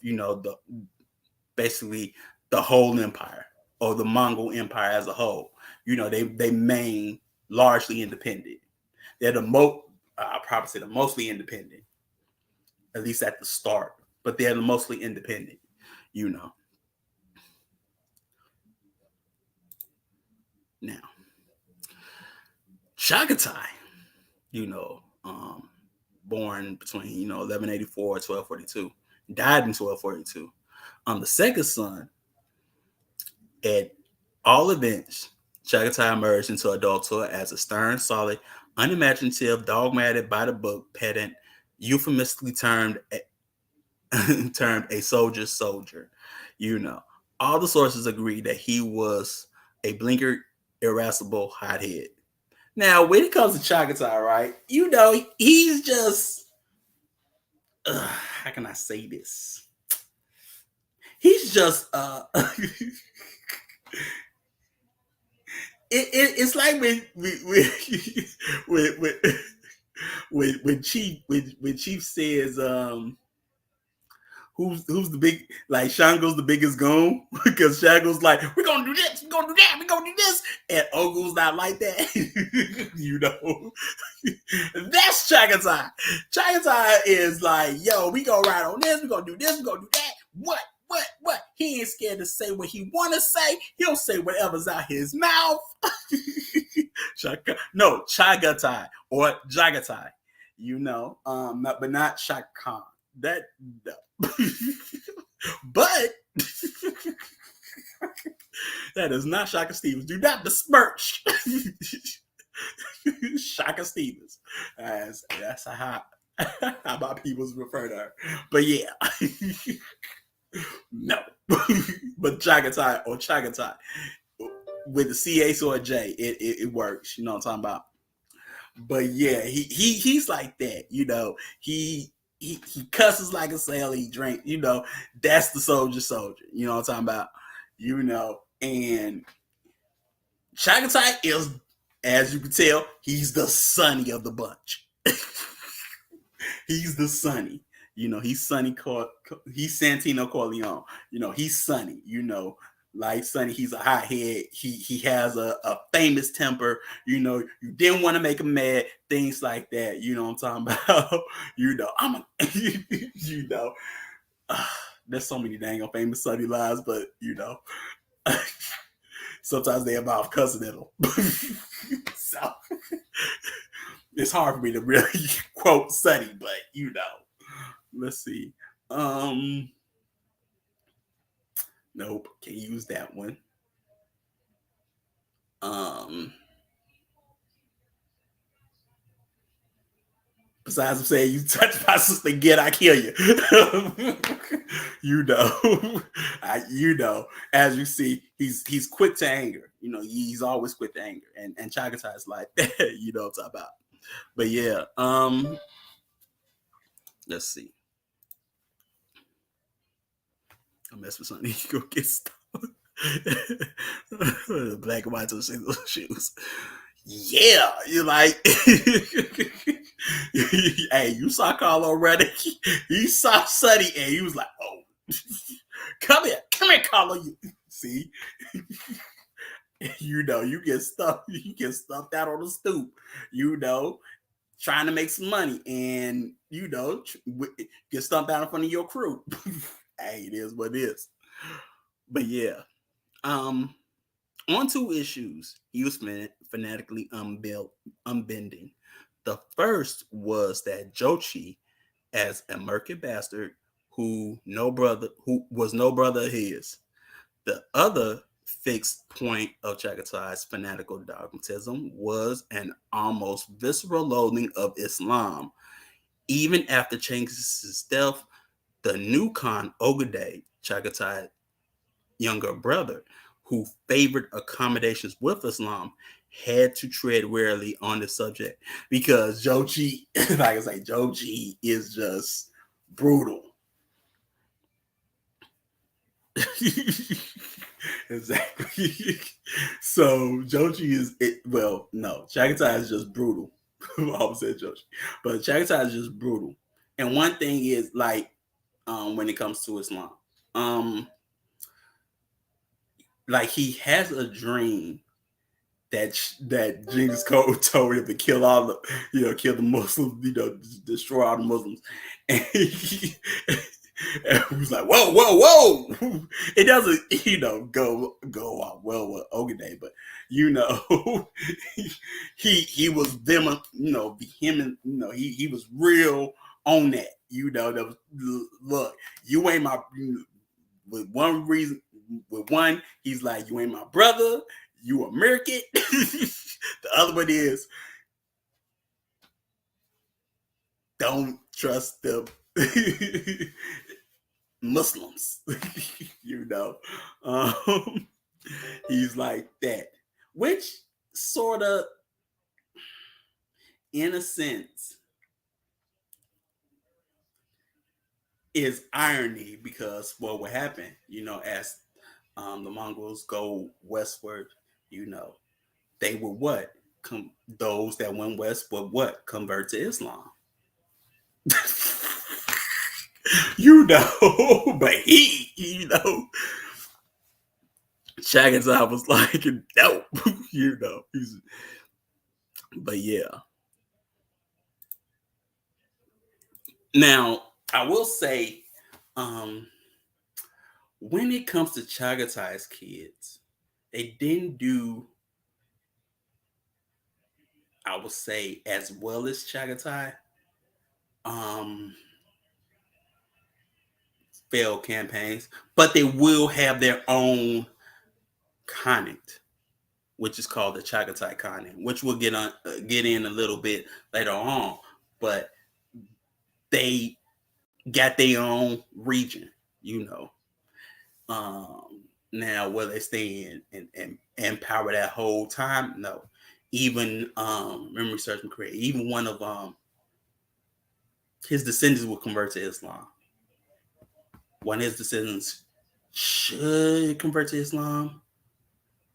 basically the whole empire or the Mongol Empire as a whole. They remain largely independent. They're I'll probably say the mostly independent, at least at the start, but they're the mostly independent. Now, Chagatai, born between 1184 and 1242, died in 1242. The second son, at all events, Chagatai emerged into adulthood as a stern, solid, unimaginative, dogmatic, by the book pedant, euphemistically termed a soldier's soldier. All the sources agree that he was a blinkered, irascible hothead. Now, when it comes to Chagatai, right, he's just, how can I say this? He's just, it's like when Chief says, who's the big, like Shango's the biggest goon, because Shango's like, we're gonna do this, we're gonna do that, we're gonna do this, and Ogu's not like that. That's Chagatai. Chagatai is like, yo, we gonna ride on this, we're gonna do this, we're gonna do that. What? He ain't scared to say what he wanna say. He'll say whatever's out his mouth. Chagatai or Jagatai. But not Shaka Khan. That no. But that is not Shaka Stevens. Do not besmirch Shaka Stevens. That's how my peoples refer to her. But yeah. No. But Chagatai or Chagatai with the CH or a J, it works. You know what I'm talking about? But yeah, he's like that. He cusses like a sailor. He drink. That's the soldier. You know what I'm talking about? And Chagatai is, as you can tell, he's the Sonny of the bunch. He's the Sonny. He's Sonny. He's Santino Corleone. He's Sonny. Like Sonny, he's a hothead. He has a famous temper. You didn't want to make him mad. Things like that. You know what I'm talking about? There's so many dang on famous Sonny lies, but sometimes they involve cussing at them. So it's hard for me to really quote Sonny, but let's see. Nope, can't use that one. Besides, I'm saying you touch my sister again, I kill you. As you see, he's quick to anger. He's always quick to anger, and Chagatai is like that. You know what I'm talking about. But yeah, let's see. I mess with something. You go get stuff. Black and white single shoes. Yeah, you're like, hey, you saw Carlo running. You saw Sonny, and he was like, oh, come here, Carlo. You see, you get stuffed out on the stoop. You know, trying to make some money, and get stumped out in front of your crew. Hey, it is what it is. But yeah, um, on two issues he was fanatically unbending. The first was that Jochi, as a murky bastard who was no brother of his. The other fixed point of Chaghatay's fanatical dogmatism was an almost visceral loathing of Islam. Even after Genghis' death, the new Khan Ogedei, Chagatai younger brother, who favored accommodations with Islam, had to tread warily on the subject because Jochi, like I say, Jochi is just brutal. Exactly. So Jochi is it. Well, no, Chagatai is just brutal. I almost said Jochi, but Chagatai is just brutal. And one thing is like, when it comes to Islam, um, like he has a dream that Genghis Khan told him to kill all the, kill the Muslims, destroy all the Muslims, and and he was like, whoa, whoa, whoa! It doesn't, go off well with Ogedei, but he was them, vehement, he was real on that, that was, look, you ain't my, with one reason, with one, he's like, you ain't my brother, you American. The other one is, don't trust them Muslims. you know, um, he's like that, which sort of, in a sense, is irony because what would happen, as the Mongols go westward, they would what? Those that went west would what? Convert to Islam. But Chagatai was like, no, but yeah. Now, I will say, um, when it comes to Chagatai's kids, they didn't do, I would say, as well as Chagatai. Um, failed campaigns, but they will have their own Khanate, which is called the Chagatai Khanate, which we'll get in a little bit later on. But they got their own region, you know. Now, will they stay in power that whole time? No. Even memory serves me correct. Even one of his descendants will convert to Islam. One of his descendants should convert to Islam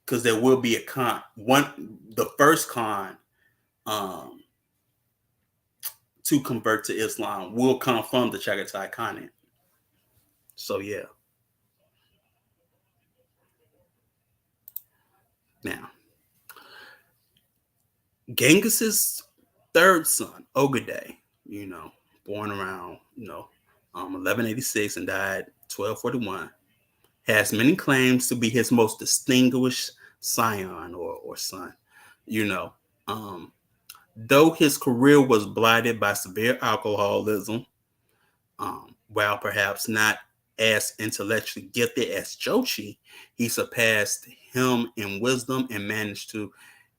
because there will be a Khan. The first Khan um, to convert to Islam will come from the Chagatai Khanate. So yeah. Now, Genghis's third son, Ogedei, born around 1186 and died 1241, has many claims to be his most distinguished scion or son. You know, um, though his career was blighted by severe alcoholism, while perhaps not as intellectually gifted as Jochi, he surpassed him in wisdom and managed to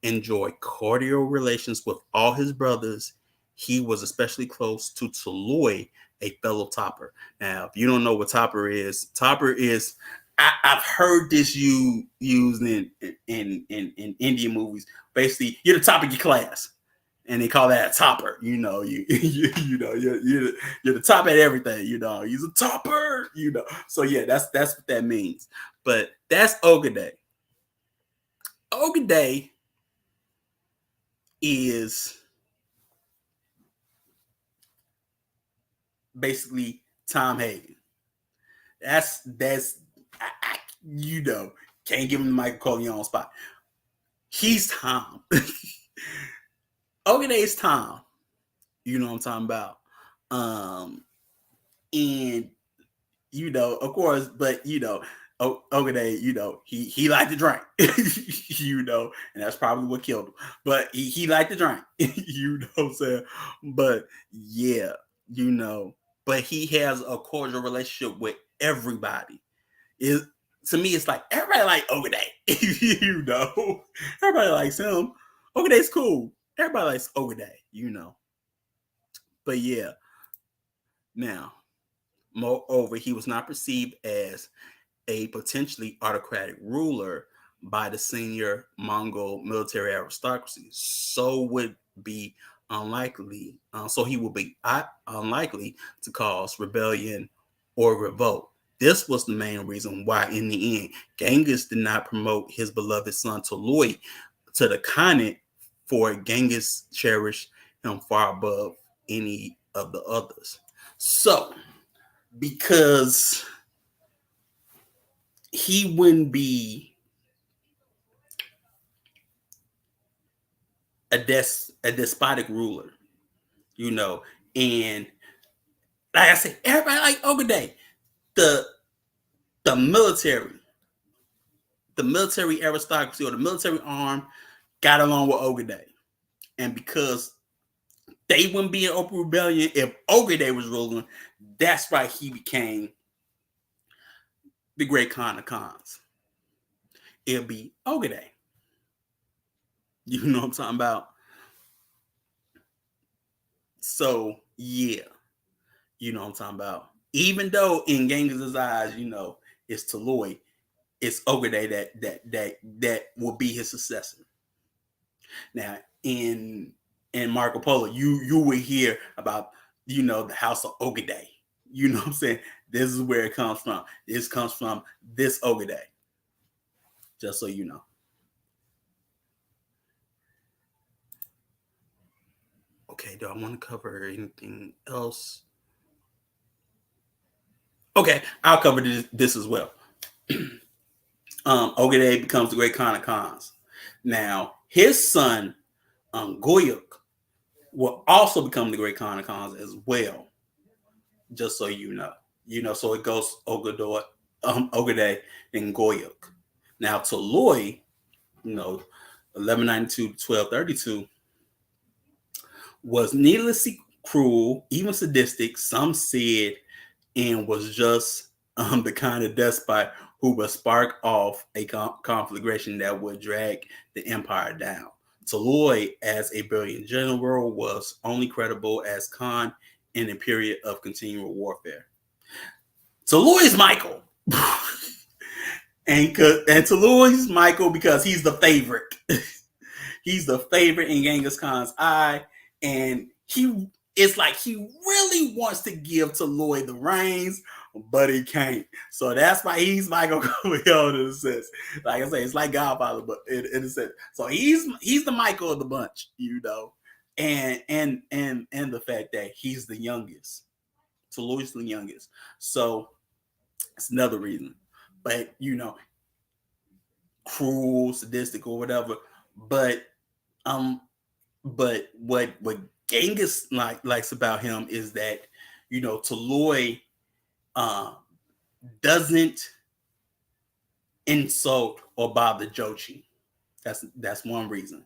enjoy cordial relations with all his brothers. He was especially close to Toloi, a fellow topper. Now, if you don't know what topper is, I've heard this used in Indian movies. Basically, you're the top of your class, and they call that a topper. You're the top at everything. He's a topper. So yeah, that's what that means. But that's Ogedei. Ogedei is basically Tom Hagen. That's you know, can't give him the Michael Corleone spot. He's Tom. Ogedei is Tom. You know what I'm talking about. And of course, but Ogedei, he liked to drink, and that's probably what killed him. But he liked to drink, what I'm saying? But yeah, but he has a cordial relationship with everybody. It To me, it's like everybody like Ogedei, everybody likes him. Ogedei's cool. Everybody likes Ogedei. But yeah, now, moreover, he was not perceived as a potentially autocratic ruler by the senior Mongol military aristocracy. So he would be unlikely to cause rebellion or revolt. This was the main reason why, in the end, Genghis did not promote his beloved son Tolui to the Khanate, for Genghis cherished him far above any of the others. So, because he wouldn't be a despotic ruler, and like I said, everybody like Ogedei. The the military, the military aristocracy or the military arm got along with Ogedei, and because they wouldn't be in open rebellion if Ogedei was ruling, that's why he became the great Khan of Khans. It'll be Ogedei. You know what I'm talking about? So yeah, you know what I'm talking about. Even though in Genghis' eyes, it's Tolui, it's Ogedei that will be his successor. Now, in Marco Polo, you will hear about the house of Ogedei. You know what I'm saying? This is where it comes from. This comes from this Ogedei. Just so you know. Okay, do I want to cover anything else? Okay, I'll cover this as well. Ogedei becomes the great Khan of Khans. Now, his son, Goyuk, will also become the great Khan of Khans as well. Just so you know. So it goes Ogedei, and Goyuk. Now, Tolui, 1192 to 1232, was needlessly cruel, even sadistic, some said, and was just the kind of despot who would spark off a conflagration that would drag the empire down. Tolui, as a brilliant general, was only credible as Khan in a period of continual warfare. Tolui's Michael. and Tolui's Michael because he's the favorite. He's the favorite in Genghis Khan's eye, and it's like he really wants to give Tolui the reins, but he can't. So that's why he's Michael Corleone in a sense. Like I say, it's like Godfather, but in a sense. So he's the Michael of the bunch, and the fact that he's the youngest. Tolui's the youngest. So it's another reason. But cruel, sadistic, or whatever. But what Genghis likes about him is that Tolui doesn't insult or bother Jochi. That's one reason,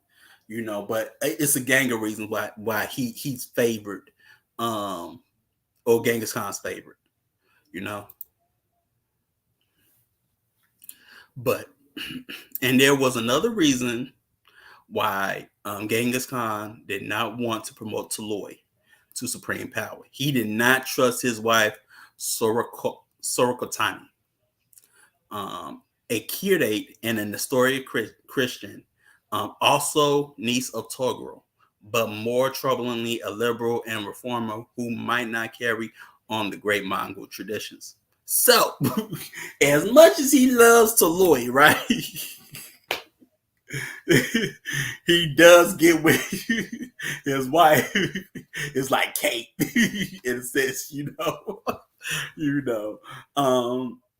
but it's a gang of reasons why he's favored, or Genghis Khan's favorite, But and there was another reason why Genghis Khan did not want to promote Tolui to supreme power. He did not trust his wife Sorokotani, a Kyrite and an Nestorian Christian, also niece of Togrul, but more troublingly a liberal and reformer who might not carry on the great Mongol traditions. So, as much as he loves Toloi, right? He does get with his wife. It's like Kate in a sense, you know.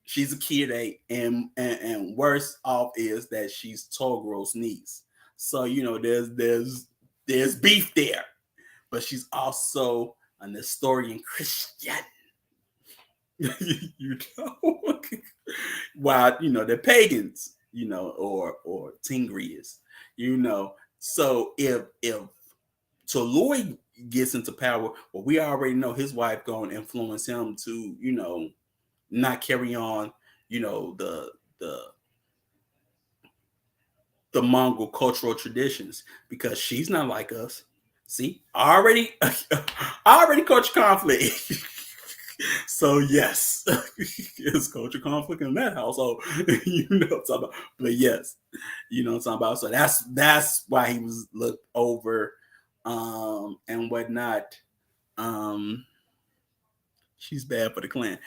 She's a kid eight, and worse off is that she's Togoro's niece. So there's beef there, but she's also an Nestorian Christian. you know, while they're pagans, or Tingrias, So if Toloi gets into power, well, we already know his wife going to influence him to, not carry on, the the the Mongol cultural traditions because she's not like us. See, I already coach conflict. So yes, it's culture conflict in that household. What I'm talking about. But yes, what I'm talking about. So that's why he was looked over, and whatnot. Um, she's bad for the clan.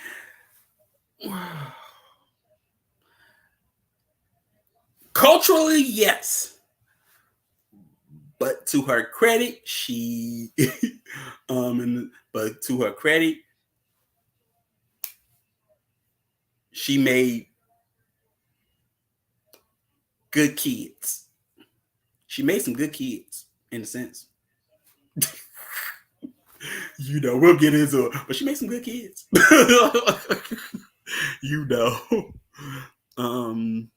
Culturally, yes. But to her credit, but to her credit, she made good kids. She made some good kids, in a sense. We'll get into it, but she made some good kids. you know. Um,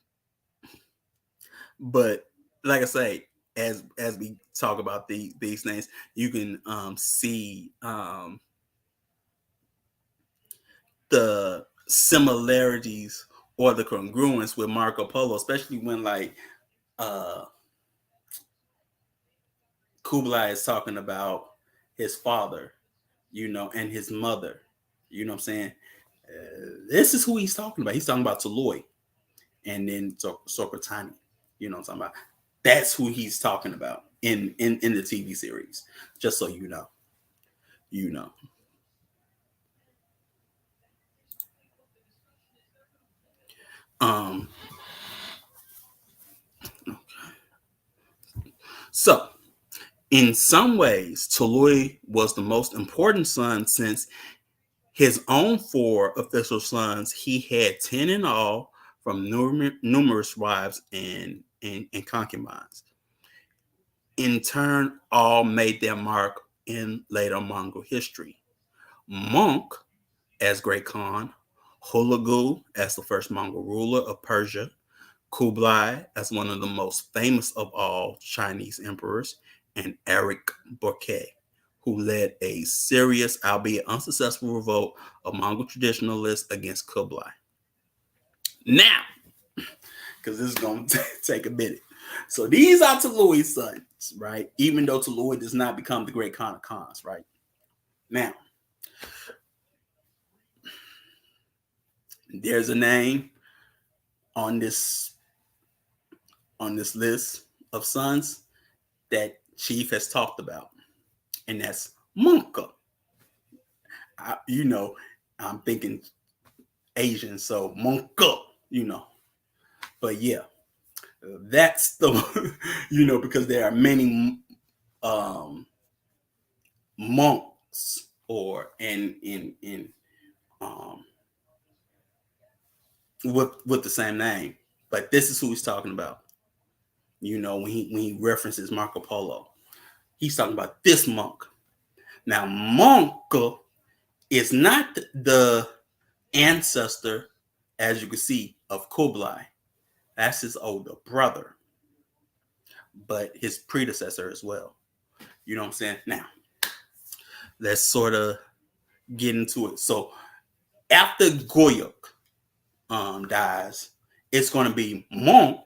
but like I say, as we talk about these things, you can see the similarities or the congruence with Marco Polo, especially when uh Kublai is talking about his father, and his mother. You know what I'm saying? This is who he's talking about. He's talking about Toloi and then Sokotani. You know what I'm talking about? That's who he's talking about in the TV series. Just so you know. You know. Um so in some ways, Toloi was the most important son since his own four official sons, he had 10 in all from numerous wives and concubines. In turn, all made their mark in later Mongol history. Monk as Great Khan, Hulagu as the first Mongol ruler of Persia, Kublai as one of the most famous of all Chinese emperors, and Eric Bourke, who led a serious, albeit unsuccessful, revolt of Mongol traditionalists against Kublai. Now, because this is going to take a minute. So these are Tolui's sons, right? Even though Tolui does not become the great Khan of Khans, right? Now, there's a name on this list of sons that Chief has talked about, and that's Monka. I'm thinking Asian, so Monka, But yeah, that's the, because there are many monks or in um with the same name, but this is who he's talking about. When he references Marco Polo, he's talking about this monk. Now, monk is not the ancestor, as you can see, of Kublai. That's his older brother, but his predecessor as well. You know what I'm saying? Now, let's sort of get into it. So after Goyuk dies, it's going to be Monk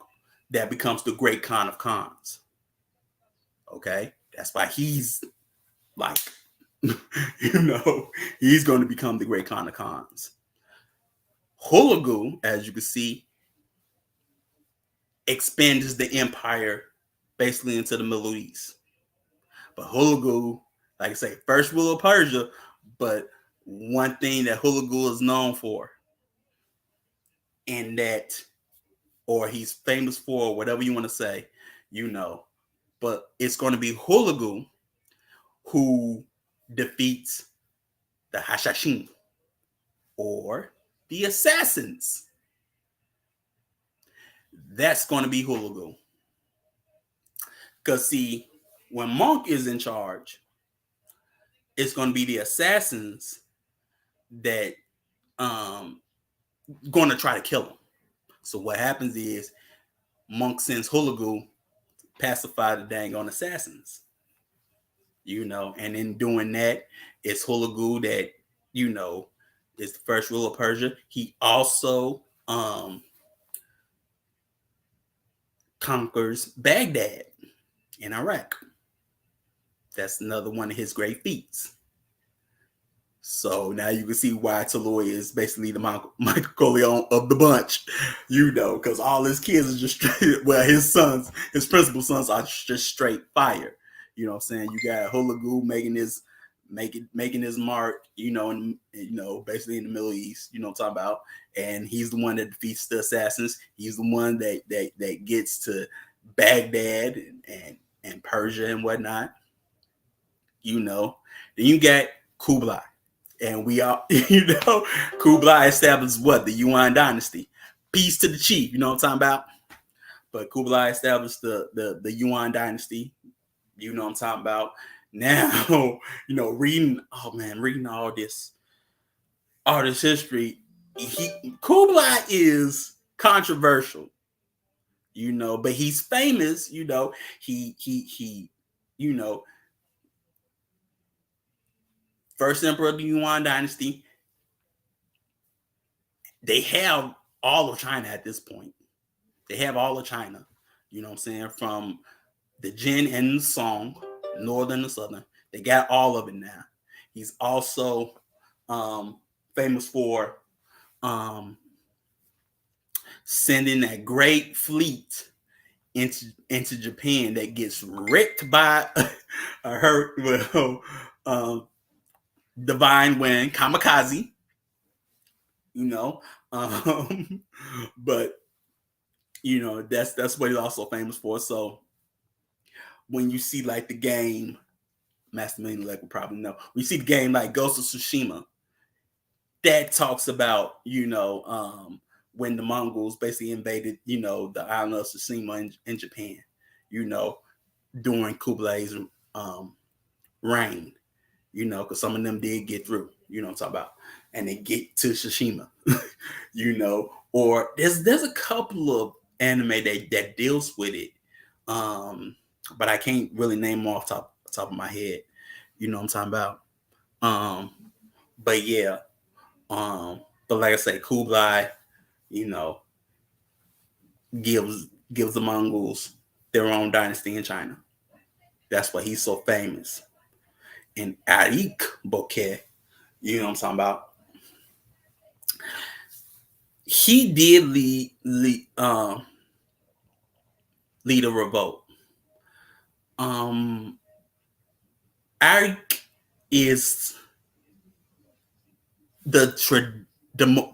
that becomes the great Khan of Khans. Okay? That's why he's like, he's going to become the great Khan of Khans. Hulagu, as you can see, expands the empire basically into the Middle East. But Hulagu, like I say, first ruler of Persia, but one thing that Hulagu is known for, and that, or he's famous for, whatever you want to say, but it's going to be Hulagu who defeats the Hashashin, or the assassins. That's going to be Hulagu. Because, see, when Monk is in charge, it's going to be the assassins that going to try to kill him. So what happens is Monk sends Hulagu pacify the dang on assassins. And in doing that, it's Hulagu that, is the first ruler of Persia. He also conquers Baghdad in Iraq. That's another one of his great feats. So now you can see why Toloi is basically the Michael Corleone of the bunch, because all his kids are just straight, well, his principal sons are just straight fire. You know what I'm saying? You got Hulagu making his mark, basically in the Middle East, what I'm talking about. And he's the one that defeats the assassins. He's the one that gets to Baghdad and Persia and whatnot. Then you got Kublai. And we all, Kublai established what? The Yuan dynasty. Peace to the chief, you know what I'm talking about? But Kublai established the Yuan dynasty, you know what I'm talking about? Now, reading all this history, Kublai is controversial, but he's famous, he first emperor of the Yuan dynasty. They have all of China at this point. They have all of China, you know what I'm saying? From the Jin and the Song, northern and southern. They got all of it now. He's also famous for sending that great fleet into Japan that gets wrecked by divine wind, kamikaze. But that's what he's also famous for. So when you see like the game, Master Millionaire will probably know. When you see the game like Ghost of Tsushima, that talks about when the Mongols basically invaded the island of Tsushima in Japan, during Kublai's reign, because some of them did get through, what I'm talking about, and they get to Tsushima, or there's a couple of anime that deals with it, but I can't really name them off top of my head, what I'm talking about, but yeah, but like I say, Kublai, gives the Mongols their own dynasty in China. That's why he's so famous. And Arik Bokeh, what I'm talking about, he did lead a revolt. Arik is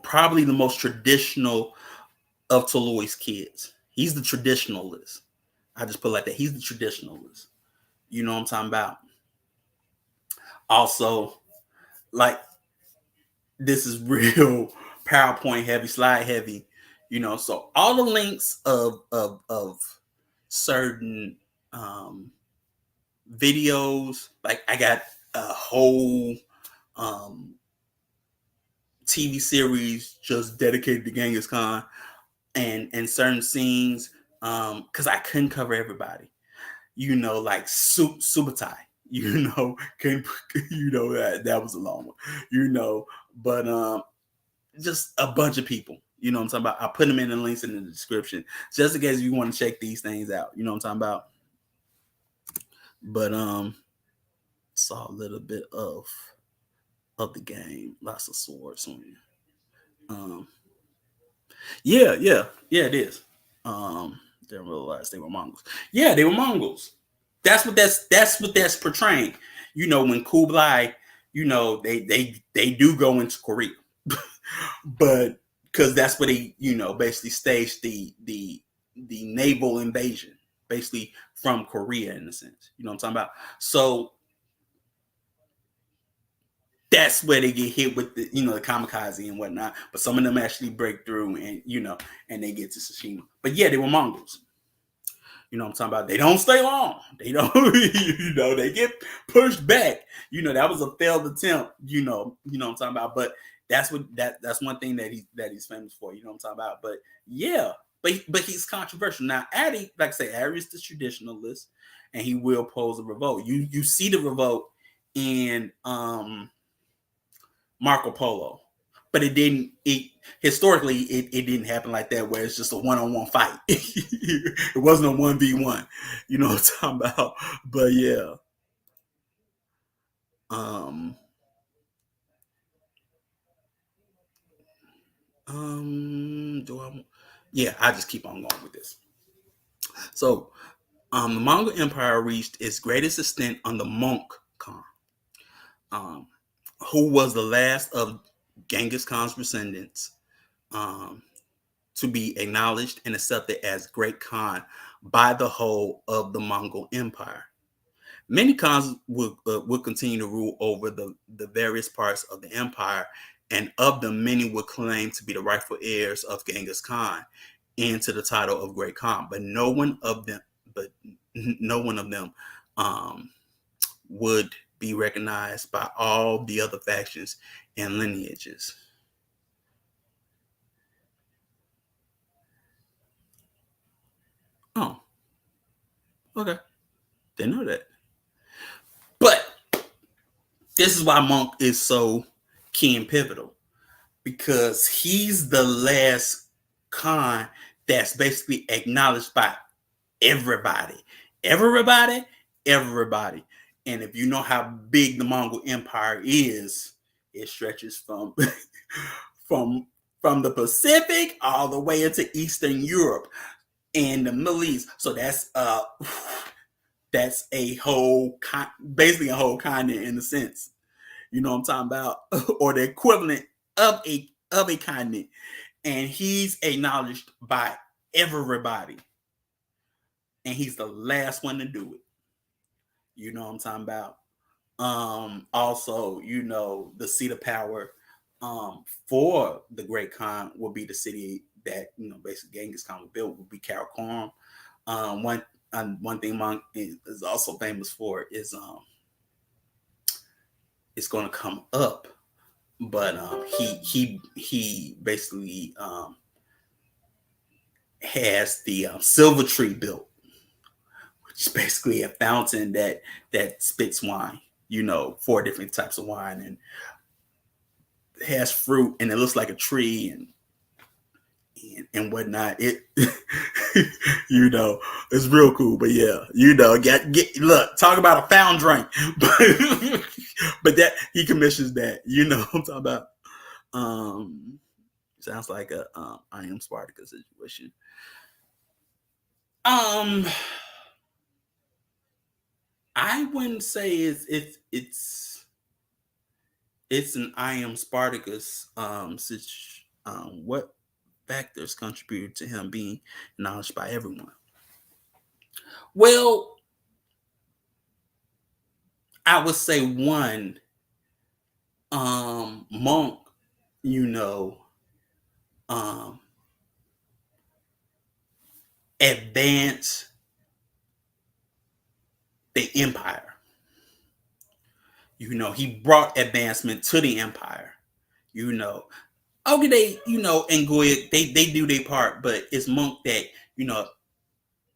probably the most traditional of Toloi's kids. He's the traditionalist. I just put it like that. He's the traditionalist. You know what I'm talking about? Also, like, this is real PowerPoint heavy, slide heavy, so all the links of certain videos, like I got a whole TV series just dedicated to Genghis Khan and certain scenes, because I couldn't cover everybody, like Subutai, that was a long one, but just a bunch of people, what I'm talking about. I put them in the links in the description just in case you want to check these things out, what I'm talking about. But saw a little bit of the game, lots of swords on you. Yeah, it is. Didn't realize they were Mongols. Yeah, they were Mongols. That's what that's portraying. When Kublai, they do go into Korea, but because that's where they, basically staged the naval invasion, basically from Korea in a sense. You know what I'm talking about? So that's where they get hit with the kamikaze and whatnot. But some of them actually break through and and they get to Tsushima. But yeah, they were Mongols. You know what I'm talking about? They don't stay long. They don't, they get pushed back. That was a failed attempt, what I'm talking about. But that's one thing that he's famous for, you know what I'm talking about. But yeah, but he's controversial. Now, Addy, like I say, Addy is the traditionalist and he will pose a revolt. You see the revolt in Marco Polo. But it didn't. Historically, it didn't happen like that, where it's just a one-on-one fight. It wasn't a 1v1. You know what I'm talking about? But yeah. Um. Do I? Yeah, I just keep on going with this. So, the Mongol Empire reached its greatest extent under Monk Khan, um, who was the last of Genghis Khan's descendants. Um, to be acknowledged and accepted as Great Khan by the whole of the Mongol Empire. Many Khans would continue to rule over the various parts of the empire, and of them, many would claim to be the rightful heirs of Genghis Khan and to the title of Great Khan. But no one of them um, would be recognized by all the other factions and lineages. Oh, okay. Didn't know that. But this is why Monk is so key and pivotal, because he's the last Khan that's basically acknowledged by everybody. Everybody, everybody. And if you know how big the Mongol Empire is, it stretches from from from the Pacific all the way into Eastern Europe and the Middle East. So that's basically a whole continent in a sense. You know what I'm talking about? Or the equivalent of a continent. And he's acknowledged by everybody. And he's the last one to do it. You know what I'm talking about? Also, the seat of power for the Great Khan will be the city that, basically Genghis Khan would build, would be Karakorum. One thing Monk is also famous for is it's going to come up, but he basically has the silver tree built, which is basically a fountain that spits wine. Four different types of wine, and it has fruit, and it looks like a tree, and whatnot. It, it's real cool. But yeah, get look, talk about a found drink, but that he commissions that. I'm talking about. Sounds like a I Am Spartacus situation. I wouldn't say it's an I Am Spartacus. What factors contributed to him being acknowledged by everyone? Well, I would say one, Monk, you know, um, advance the empire. He brought advancement to the empire. Okay, and Goya, they do their part, but it's Monk that,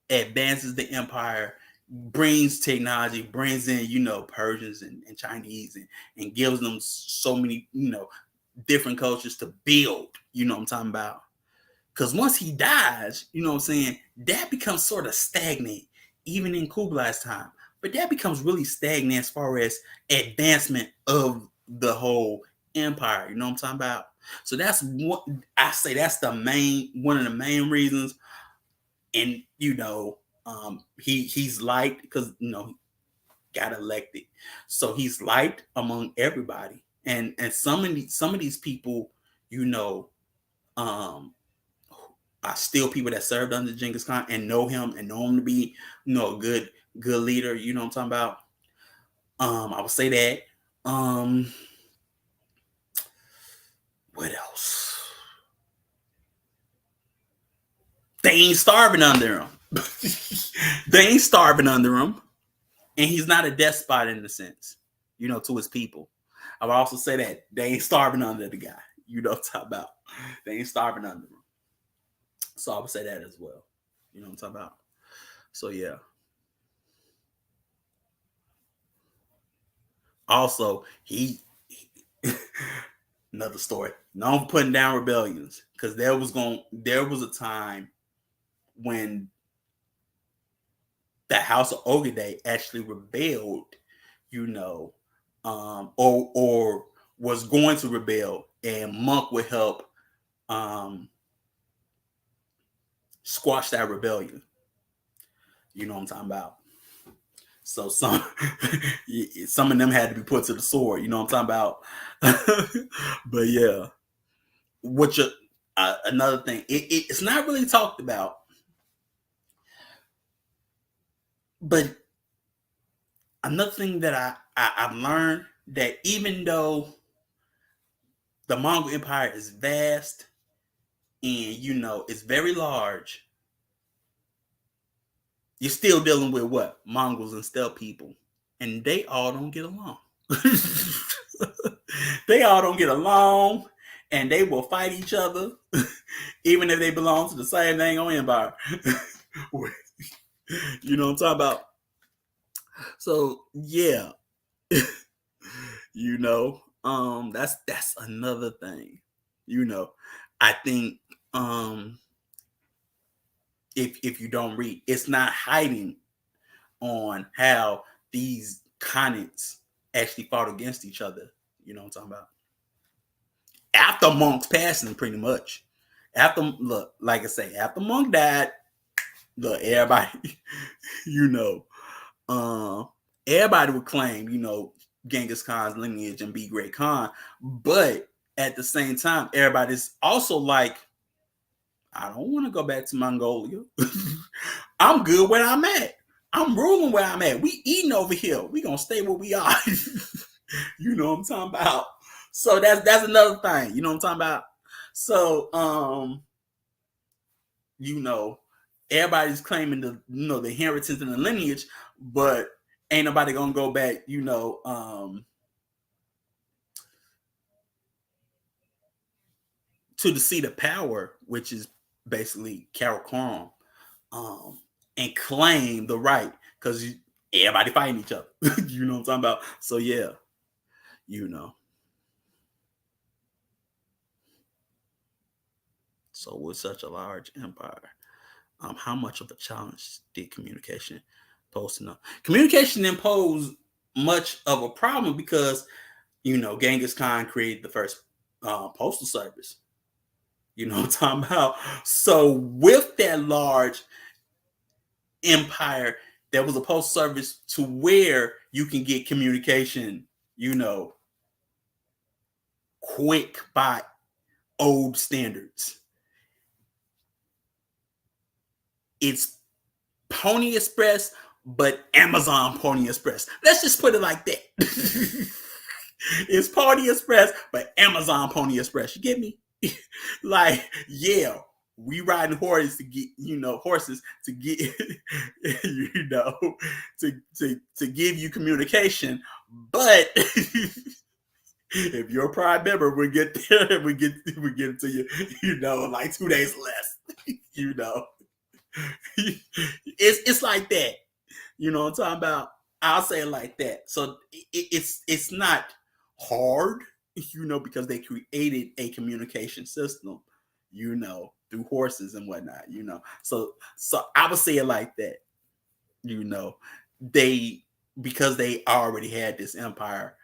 advances the empire, brings technology, brings in, Persians and Chinese, and gives them so many, different cultures to build, what I'm talking about. Because once he dies, what I'm saying, that becomes sort of stagnant, even in Kublai's time. But that becomes really stagnant as far as advancement of the whole empire, what I'm talking about. So that's what I say, that's one of the main reasons. And he's liked because got elected, so he's liked among everybody. And some of these people, um, are still people that served under Genghis Khan and know him to be, a good leader. You know what I'm talking about? I would say that. What else? They ain't starving under him. They ain't starving under him. And he's not a despot in the sense, to his people. I would also say that they ain't starving under the guy. You know what I'm talking about? They ain't starving under him. So I would say that as well. You know what I'm talking about? So yeah. Also, he another story. Known for putting down rebellions. Because there was a time when the House of Ogedei actually rebelled, or was going to rebel, and Monk would help squash that rebellion. You know what I'm talking about? So some of them had to be put to the sword. You know what I'm talking about? But yeah, another thing, it's not really talked about, but another thing that I've learned, that even though the Mongol Empire is vast and it's very large, you're still dealing with what? Mongols and steppe people, and they all don't get along. They all don't get along, and they will fight each other, even if they belong to the same dang on empire. You know what I'm talking about? So yeah, that's another thing. I think if you don't read, it's not hiding on how these continents actually fought against each other. You know what I'm talking about? After Monk's passing, pretty much. Like I say, after Monk died, look, everybody, you know, everybody would claim, Genghis Khan's lineage and be Great Khan, but at the same time, everybody's also like, I don't want to go back to Mongolia. I'm good where I'm at. I'm ruling where I'm at. We eating over here. We gonna stay where we are. You know what I'm talking about? So that's another thing. You know what I'm talking about? So everybody's claiming the inheritance and the lineage, but ain't nobody gonna go back, to the seat of power, which is basically Karakoram, and claim the right, because everybody fighting each other. You know what I'm talking about? So yeah, you know. So with such a large empire, how much of a challenge did communication pose to them? Communication didn't pose much of a problem because, Genghis Khan created the first postal service. You know what I'm talking about? So with that large empire, there was a postal service to where you can get communication, quick by old standards. It's Pony Express, but Amazon Pony Express. Let's just put it like that. It's Pony Express, but Amazon Pony Express. You get me? Like, yeah, we riding horses to get, horses to get, to give you communication. But if you're a Prime member, we get there, we get it to you, like 2 days less. It's like that. You know what I'm talking about? I'll say it like that. So it's not hard, because they created a communication system, through horses and whatnot, So I would say it like that, they because they already had this empire,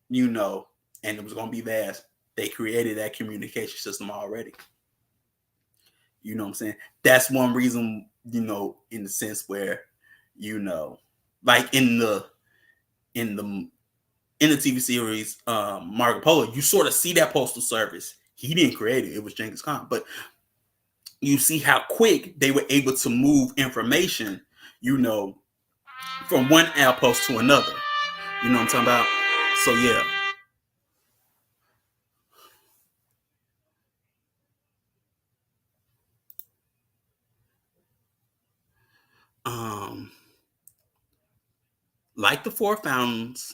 and it was going to be vast. They created that communication system already. You know what I'm saying? That's one reason, in the sense where, like in the TV series Marco Polo, you sort of see that postal service He didn't create it. It was Genghis Khan. But you see how quick they were able to move information, from one outpost to another. You know what I'm talking about? So yeah. Um, like the four fountains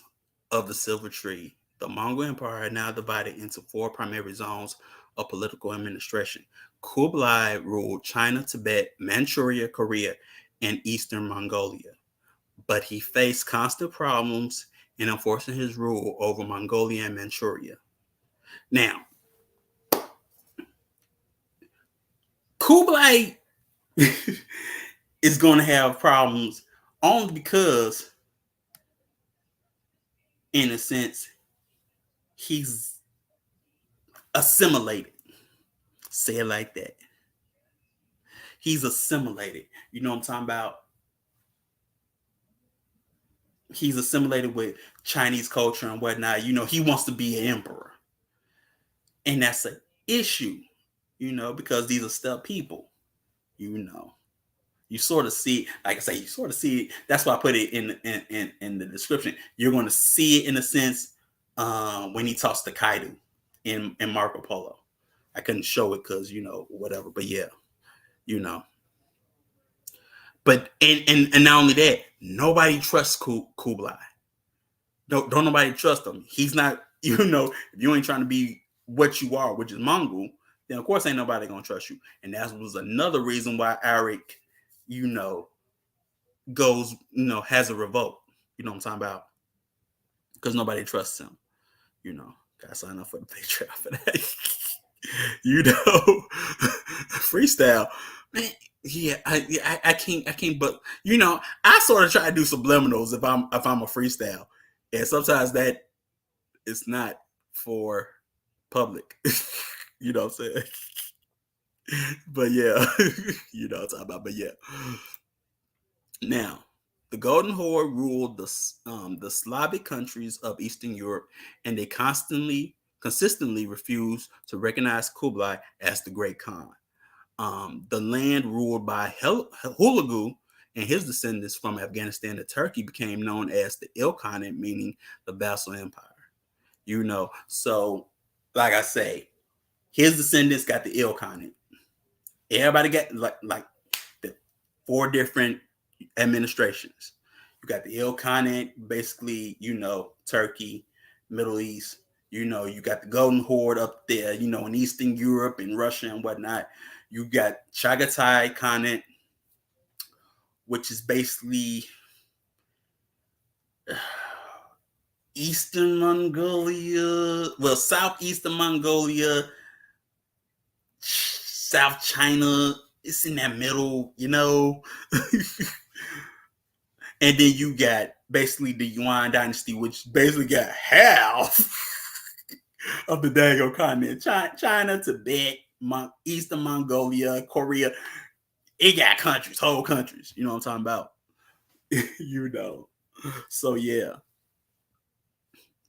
of the Silver Tree, the Mongol Empire had now divided into four primary zones of political administration. Kublai ruled China, Tibet, Manchuria, Korea, and Eastern Mongolia. But he faced constant problems in enforcing his rule over Mongolia and Manchuria. Now, Kublai is going to have problems only because, in a sense, he's assimilated. Say it like that. He's assimilated. You know what I'm talking about? He's assimilated with Chinese culture and whatnot. He wants to be an emperor. And that's an issue, because these are steppe people, you know. You sort of see, like I say, you sort of see it. That's why I put it in the description. You're going to see it in a sense when he talks to Kaidu in Marco Polo. I couldn't show it because, whatever. But yeah, you know. But and not only that, nobody trusts Kublai. Don't nobody trust him. He's not, if you ain't trying to be what you are, which is Mongol, then of course ain't nobody gonna trust you. And that was another reason why Eric, goes, has a revolt. You know what I'm talking about? Because nobody trusts him. Gotta sign up for the Patreon for that. Freestyle, man. Yeah, I can't. But I sort of try to do subliminals if I'm a freestyle, and sometimes that it's not for public. You know what I'm saying? But yeah, you know what I'm talking about. But yeah, now the Golden Horde ruled the Slavic countries of Eastern Europe, and they consistently refused to recognize Kublai as the Great Khan. The land ruled by Hulagu and his descendants from Afghanistan to Turkey became known as the Ilkhanate, meaning the vassal empire. So like I say, his descendants got the Ilkhanate. Everybody got like the four different administrations. You got the Ilkhanate, basically, Turkey, Middle East. You got the Golden Horde up there, in Eastern Europe and Russia and whatnot. You got Chagatai Khanate, which is basically Eastern Mongolia, southeastern Mongolia, South China. It's in that middle, And then you got basically the Yuan dynasty, which basically got half of the Dago continent. China, Tibet, Eastern Mongolia, Korea. It got countries, whole countries. You know what I'm talking about? So yeah.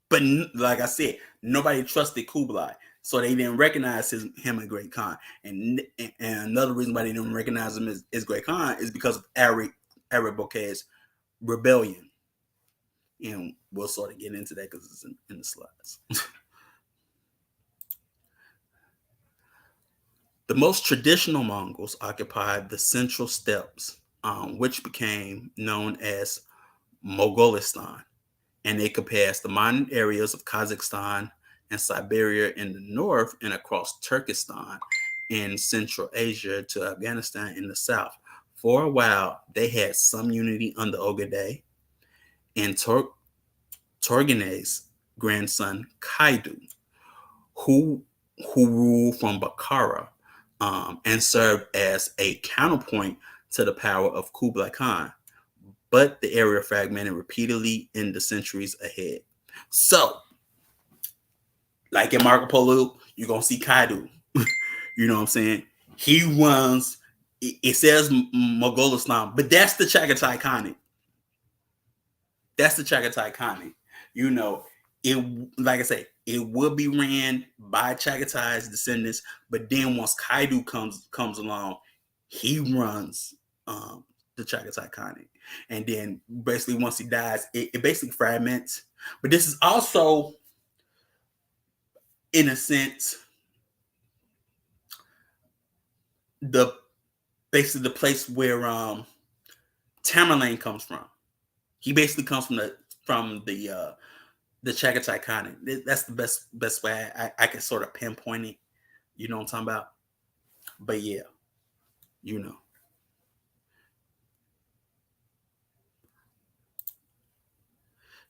But like I said, nobody trusted Kublai. So they didn't recognize him as Great Khan. And another reason why they didn't recognize him as Great Khan is because of Eric Bouquet's rebellion. And we'll sort of get into that because it's in the slides. The most traditional Mongols occupied the central steppes, which became known as Mogolistan, and they could pass the modern areas of Kazakhstan and Siberia in the north and across Turkestan in Central Asia to Afghanistan in the south. For a while, they had some unity under Ogaday and Torganay's grandson Kaidu, who ruled from Bukhara and served as a counterpoint to the power of Kublai Khan. But the area fragmented repeatedly in the centuries ahead. So, like in Marco Polo, you're going to see Kaidu. You know what I'm saying? He runs, it says Mogolistan, but that's the Chagatai Khanate. That's the Chagatai Khanate. It, like I say, it will be ran by Chagatai's descendants, but then once Kaidu comes along, he runs the Chagatai Khanate. And then basically once he dies, it basically fragments. But this is also, in a sense, the basically the place where Tamerlane comes from. He basically comes from the Chagatai Khanate. That's the best way I can sort of pinpoint it. You know what I'm talking about? But yeah, you know.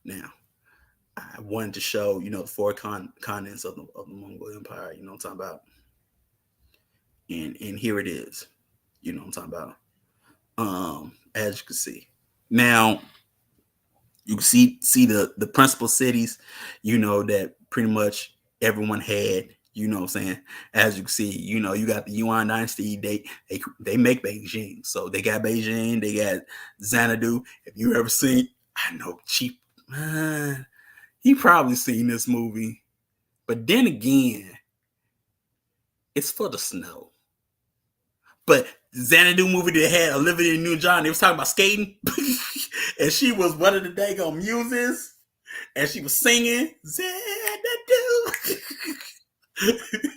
Now, I wanted to show, the four continents of the Mongol Empire, you know what I'm talking about? And here it is. You know what I'm talking about? As you can see. Now, you can see the principal cities, that pretty much everyone had, you know what I'm saying? As you can see, you got the Yuan dynasty, they make Beijing. So they got Beijing, they got Xanadu. If you ever seen, I know cheap man, he probably seen this movie. But then again, it's for the snow. But Xanadu movie that had Olivia Newton-John, they was talking about skating, and she was one of the daggone muses, and she was singing Xanadu.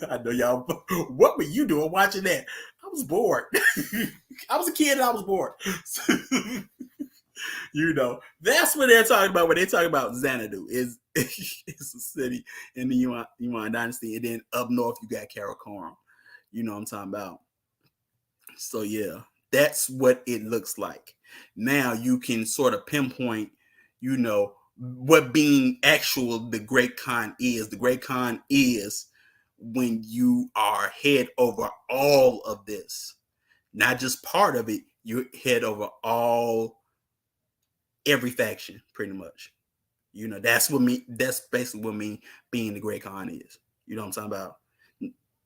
I know y'all. What were you doing watching that? I was bored. I was a kid and I was bored. That's what they're talking about when they talk about Xanadu. It's a city in the Yuan dynasty, and then up north you got Karakoram. You know what I'm talking about? So yeah, that's what it looks like. Now you can sort of pinpoint, what being actual the Great Khan is. The Great Khan is when you are head over all of this, not just part of it. You head over every faction, pretty much. That's basically what me being the Great Khan is. You know what I'm talking about?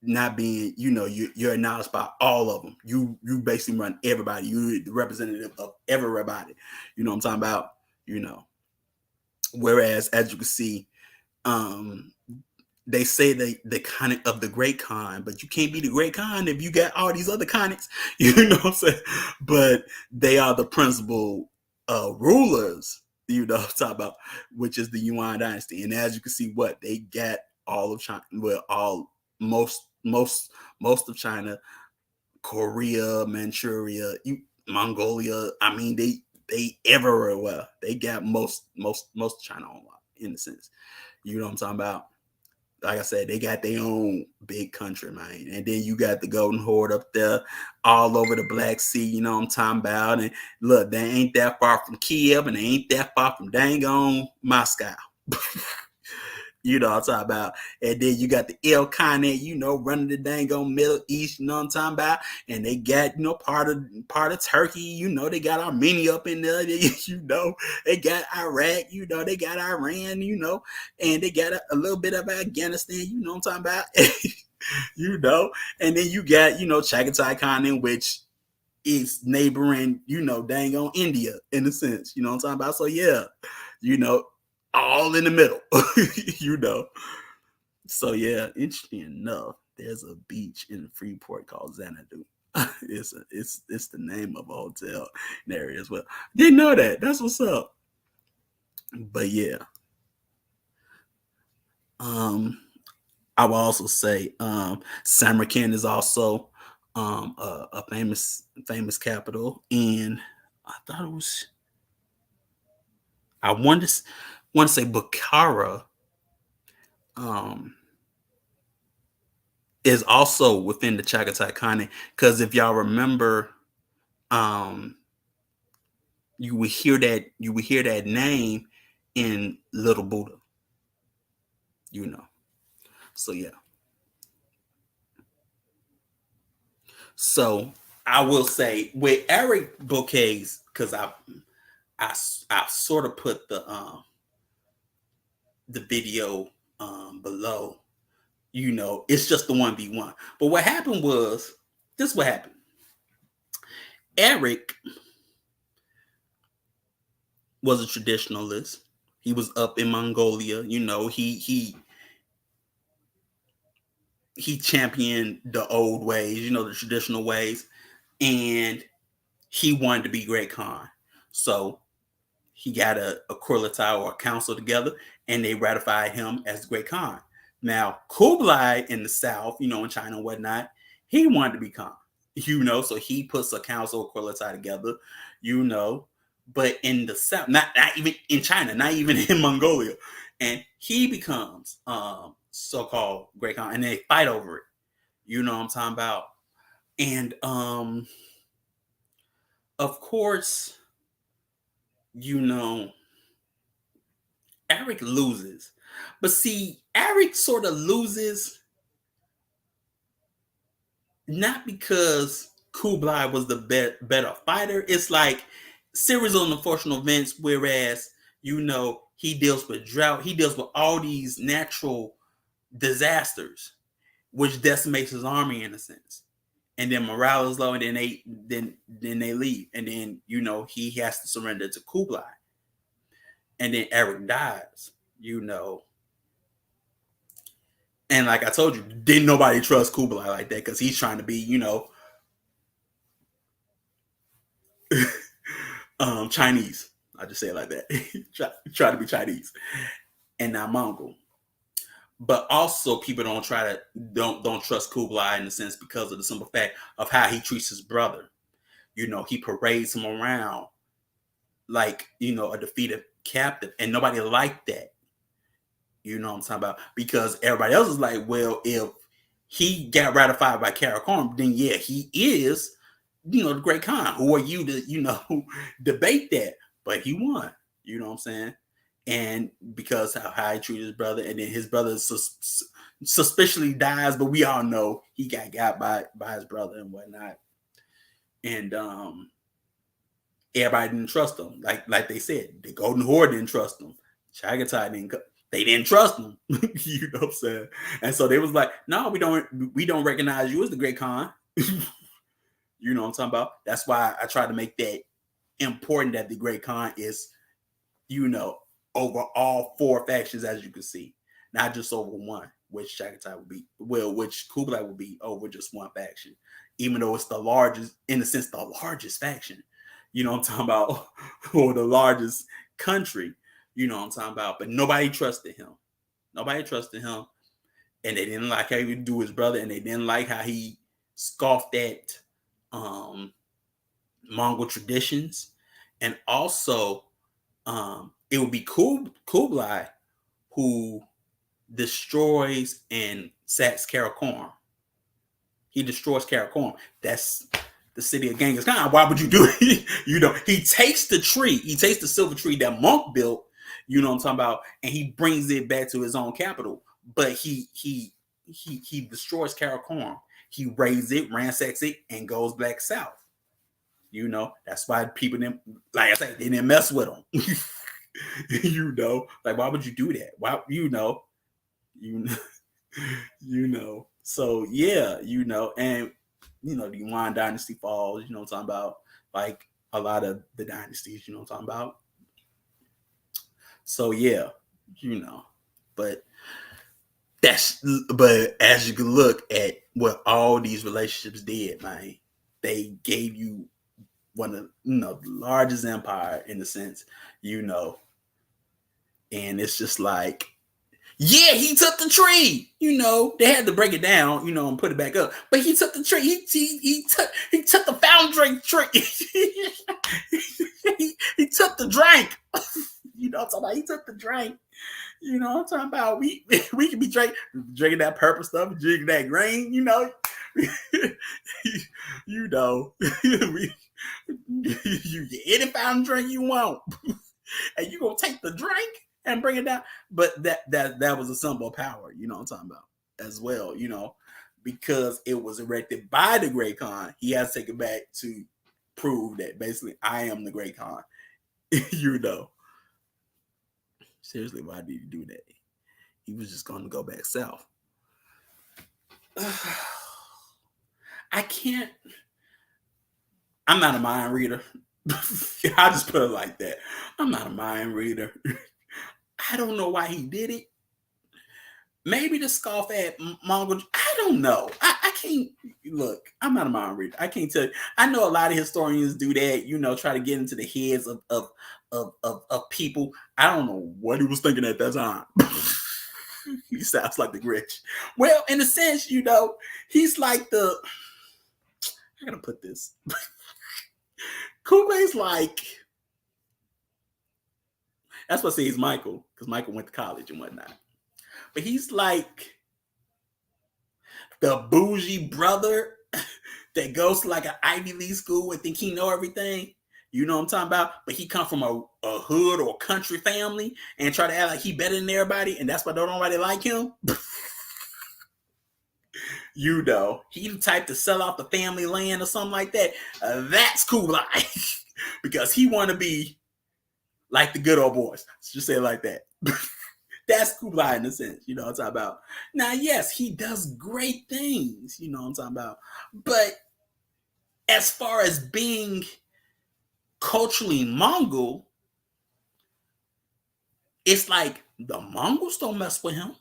Not being, you're acknowledged by all of them. You basically run everybody. You're the representative of everybody. You know what I'm talking about? Whereas, as you can see, they say the Khan of the Great Khan, but you can't be the Great Khan if you got all these other Khanates. You know what I'm saying? But they are the principal rulers, what I'm talking about, which is the Yuan dynasty. And as you can see, what they got all of China, well, most of China, Korea, Manchuria, Mongolia. I mean, they everywhere. They got most of China on lock, in a sense. You know what I'm talking about? Like I said, they got their own big country, man. And then you got the Golden Horde up there all over the Black Sea, you know what I'm talking about? And look, they ain't that far from Kiev, and they ain't that far from dang on Moscow. You know what I'm talking about? And then you got the El Khanate, running the dang on Middle East, you know what I'm talking about? And they got, part of Turkey, they got Armenia up in there, they got Iraq, they got Iran, and they got a little bit of Afghanistan, you know what I'm talking about? And then you got, Chagatai Khanate, which is neighboring, dang on India, in a sense, you know what I'm talking about? So yeah, all in the middle, So yeah, interesting enough, there's a beach in Freeport called Xanadu. It's the name of a hotel in the area as well. Didn't know that. That's what's up. But yeah, I will also say Samarkand is also a famous capital, and I thought it was I want to say Bukhara is also within the Chagatai Khanate, because if y'all remember, um, you would hear that name in Little Buddha, you know. So yeah. So I will say with Eric Bouquets, because I sort of put the video below. It's just the 1v1. But what happened was this: is what happened. Eric was a traditionalist. He was up in Mongolia. He he championed the old ways, the traditional ways, and he wanted to be Great Khan. So he got a Kurultai or a council together, and they ratified him as Great Khan. Now, Kublai in the south, in China and whatnot, he wanted to be Khan, so he puts a council of Kurultai together, but in the south, not even in China, not even in Mongolia, and he becomes so-called Great Khan, and they fight over it. You know what I'm talking about? And of course, Eric loses. But see, Eric sort of loses not because Kublai was the better fighter. It's like series of unfortunate events, whereas, he deals with drought. He deals with all these natural disasters, which decimates his army in a sense. And then morale is low, and then they leave. And then, he has to surrender to Kublai. And then Eric dies, And like I told you, didn't nobody trust Kublai like that because he's trying to be, Chinese. I just say it like that. try to be Chinese and not Mongol. But also, people don't trust Kublai in the sense because of the simple fact of how he treats his brother. He parades him around like a defeated captive, and nobody liked that. You know what I'm talking about? Because everybody else is like, well, if he got ratified by Karakorum, then yeah, he is, the Great Khan. Who are you to, debate that? But he won. You know what I'm saying? And because how he treated his brother, and then his brother suspiciously dies, but we all know he got by his brother and whatnot. And everybody didn't trust him. Like they said, the Golden Horde didn't trust him. Chagatai didn't. They didn't trust him. You know what I'm saying? And so they was like, no, we don't recognize you as the Great Khan. You know what I'm talking about? That's why I try to make that important, that the Great Khan is, over all four factions, as you can see, not just over one, which Chagatai would be, which Kublai would be over just one faction, even though it's the largest, in a sense, the largest faction. You know what I'm talking about? Or the largest country. You know what I'm talking about? But nobody trusted him. Nobody trusted him. And they didn't like how he would do his brother. And they didn't like how he scoffed at Mongol traditions. And also, it would be Kublai who destroys and sacks Karakorum. He destroys Karakorum. That's the city of Genghis Khan. Why would you do it? He takes the tree. He takes the silver tree that Monk built. You know what I'm talking about? And he brings it back to his own capital. But he destroys Karakorum. He raids it, ransacks it, and goes back south. That's why people didn't, like I said, they didn't mess with him. Like, why would you do that? Why, So yeah, and the Yuan dynasty falls. You know what I'm talking about? Like a lot of the dynasties. You know what I'm talking about? So yeah, but as you can look at what all these relationships did, man, they gave you one of the largest empire in the sense, and it's just like, yeah, he took the tree. They had to break it down, and put it back up. But he took the tree. He took the foundry tree. he took the drink. You know what I'm talking about? He took the drink. You know what I'm talking about? We can be drinking that purple stuff, drinking that grain. You get any fountain drink you want, and you gonna take the drink and bring it down. But that was a symbol of power. You know what I'm talking about as well. Because it was erected by the Great Khan, he has to take it back to prove that basically I am the Great Khan. Seriously, why did he do that? He was just going to go back south. I'm not a mind reader. I'll just put it like that. I'm not a mind reader. I don't know why he did it. Maybe to scoff at Mongol. I I don't know. I can't look. I'm not a mind reader. I can't tell you. I know a lot of historians do that. Try to get into the heads of people. I don't know what he was thinking at that time. He sounds like the Grinch. Well, in a sense, he's like the. I gotta put this. Kublai's like. That's what I say he's Michael, because Michael went to college and whatnot. But he's like the bougie brother that goes to like an Ivy League school and think he know everything. You know what I'm talking about? But he come from a hood or country family and try to act like he better than everybody, and that's why don't nobody like him. He the type to sell out the family land or something like that. That's Kublai. Because he want to be like the good old boys. Let's just say it like that. That's Kublai in a sense, you know what I'm talking about. Now, yes, he does great things, you know what I'm talking about. But as far as being culturally Mongol, it's like the Mongols don't mess with him.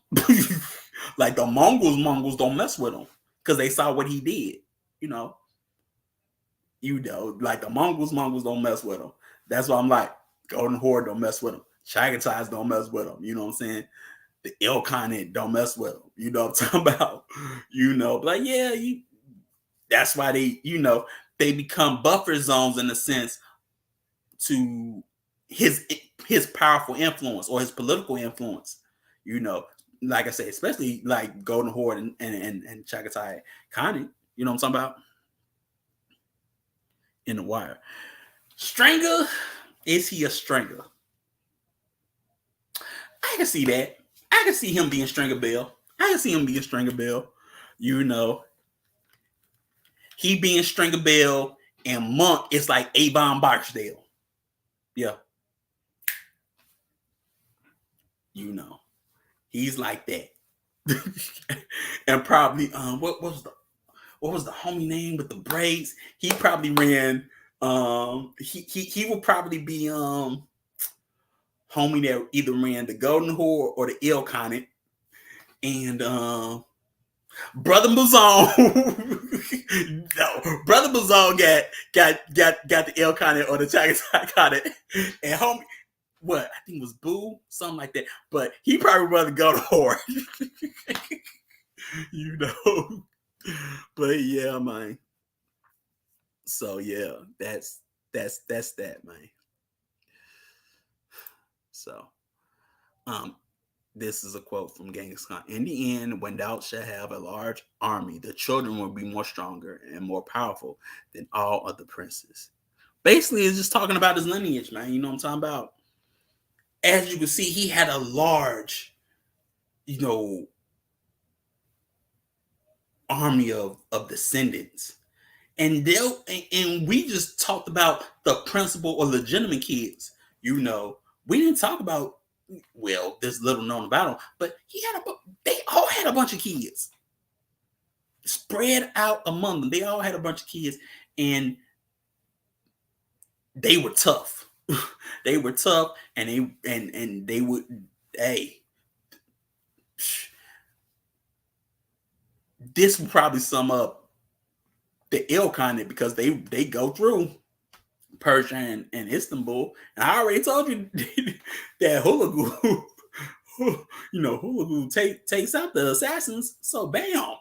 Like the Mongols don't mess with him because they saw what he did, like the Mongols don't mess with him. That's why I'm like, Golden Horde don't mess with him. Chagatais don't mess with him. You know what I'm saying? The Ilkhanate don't mess with him. You know what I'm talking about? Like, yeah, that's why they become buffer zones in a sense to his powerful influence or his political influence. Like I say, especially like Golden Horde and Chagatai Khanate. You know what I'm talking about? In the Wire. Stringer, is he a stringer? I can see that. I can see him being Stringer Bell. He being Stringer Bell and Monk is like Avon Barksdale. Yeah. He's like that. And probably what was the homie name with the braids? He probably ran he would probably be homie that either ran the Golden Horde or the Ilkhanate. And Brother Bazon, no, Brother Bazon got the Ilkhanate or the Chagatai, and homie, what I think it was Boo, something like that. But he probably rather go to Horde, But yeah, man. So yeah, that's that, man. So, this is a quote from Genghis Khan. In the end, when thou shalt have a large army, the children will be more stronger and more powerful than all other princes. Basically, it's just talking about his lineage, man. You know what I'm talking about? As you can see, he had a large, army of descendants. And we just talked about the principal or legitimate kids. We didn't talk about, well, there's little known about him, but they all had a bunch of kids spread out among them. They all had a bunch of kids, and they were tough. They were tough, and they would, this would probably sum up the Ilkhanate because they go through Persia and Istanbul. And I already told you that Hulagu, Hulagu takes out the assassins. So bam,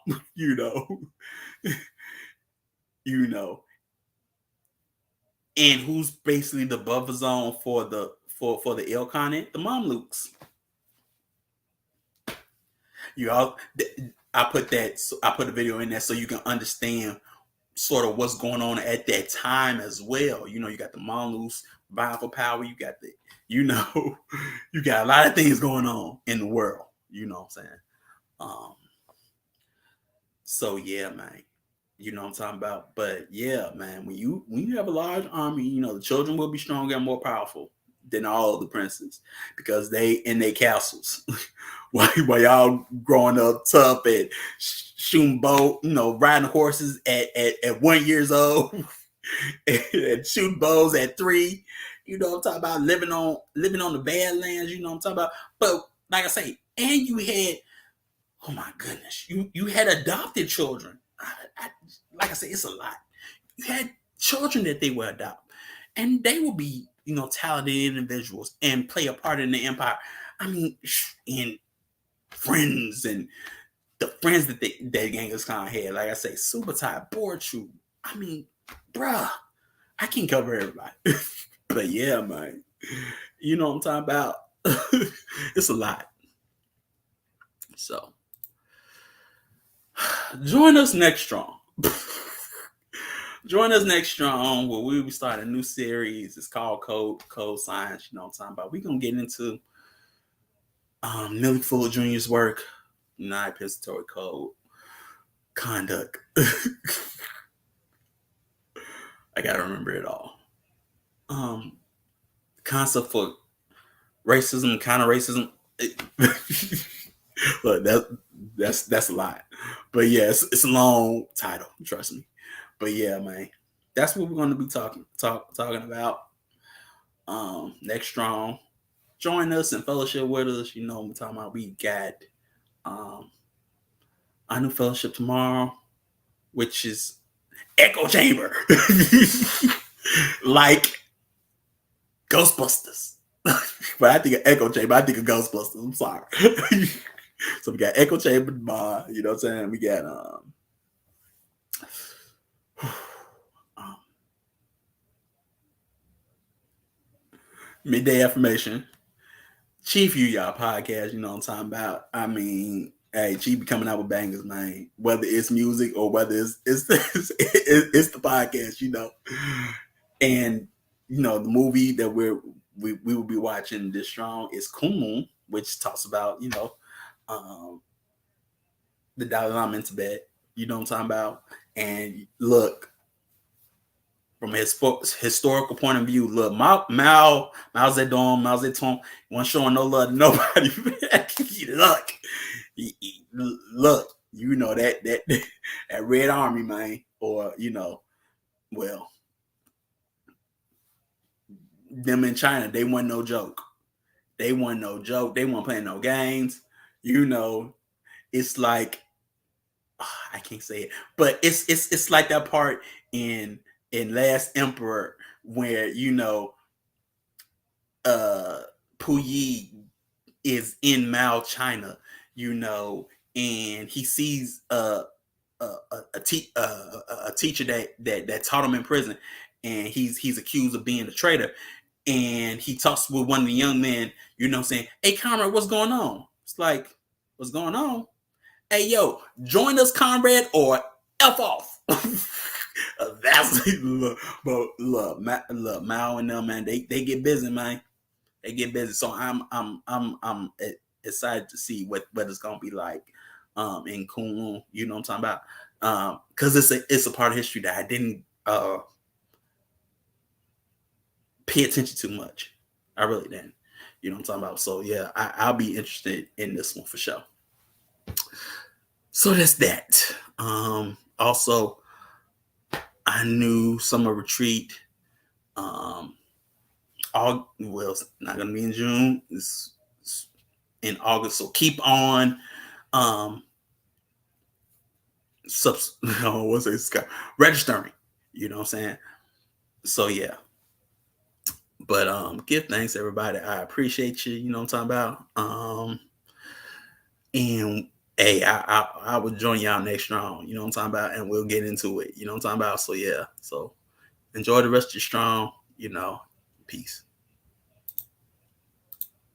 and who's basically the buffer zone for the Ilkhanate? The Mamluks. I put a video in there so you can understand sort of what's going on at that time as well. You got the Mamluks vying for power. You got you got a lot of things going on in the world. You know what I'm saying? So yeah, man. You know what I'm talking about? But yeah, man, when you have a large army, the children will be stronger and more powerful than all of the princes because they in their castles. while y'all growing up tough and shooting bow, riding horses at 1 year old and shooting bows at 3. You know what I'm talking about? Living on the Badlands. You know what I'm talking about? But like I say, and you had Oh my goodness. You had adopted children. Like I said, it's a lot. You had children that they would adopt. And they will be, talented individuals and play a part in the empire. I mean, and friends and the friends that Genghis Khan had. Like I say, Subutai, Borchu. I mean, bruh, I can't cover everybody. But yeah, man. You know what I'm talking about? It's a lot. So join us next strong. Join us next strong where we will start a new series. It's called Code Science. You know what I'm talking about? We're gonna get into Millie Fuller Jr.'s work, non-epistolary code, conduct. I gotta remember it all. Concept for racism, counter racism. Look, that's a lot. But yeah, it's a long title, trust me. But yeah, man, that's what we're going to be talking about. Next strong, join us and fellowship with us. You know, we're talking about. We got ANU Fellowship tomorrow, which is echo chamber, like Ghostbusters. But I think of echo chamber. I think of Ghostbusters. I'm sorry. So we got echo chamber tomorrow. You know what I'm saying? We got midday affirmation. Chief You Y'all podcast, you know what I'm talking about. I mean, hey, Chief be coming out with bangers, man. Whether it's music or whether it's the podcast, you know. And the movie that we will be watching this strong is Kunlun, which talks about the Dalai Lama in Tibet. You know what I'm talking about. And look, from a historical point of view, look, Mao Zedong wasn't showing no love to nobody. Look, that Red Army, man, or well, them in China, they wasn't no joke. They weren't playing no games. It's like I can't say it, but it's like that part in Last Emperor where Puyi is in Mao, China, and he sees a teacher that taught him in prison, and he's accused of being a traitor, and he talks with one of the young men, saying, "Hey, comrade, what's going on?" It's like, "What's going on? Hey, yo, join us, comrade, or F off." That's look, Mao and them, man. They get busy, man. They get busy. So I'm excited to see what it's gonna be like in Kunlun. You know what I'm talking about? Because it's a part of history that I didn't pay attention to much. I really didn't. You know what I'm talking about? So yeah, I'll be interested in this one for sure. So that's that. Also, ANU Summer Retreat. It's not gonna be in June. It's in August. So keep on registering. You know what I'm saying? So yeah. But give thanks, everybody. I appreciate you. You know what I'm talking about? And hey, I will join y'all next round. You know what I'm talking about? And we'll get into it. You know what I'm talking about? So yeah. So enjoy the rest of your strong. Peace.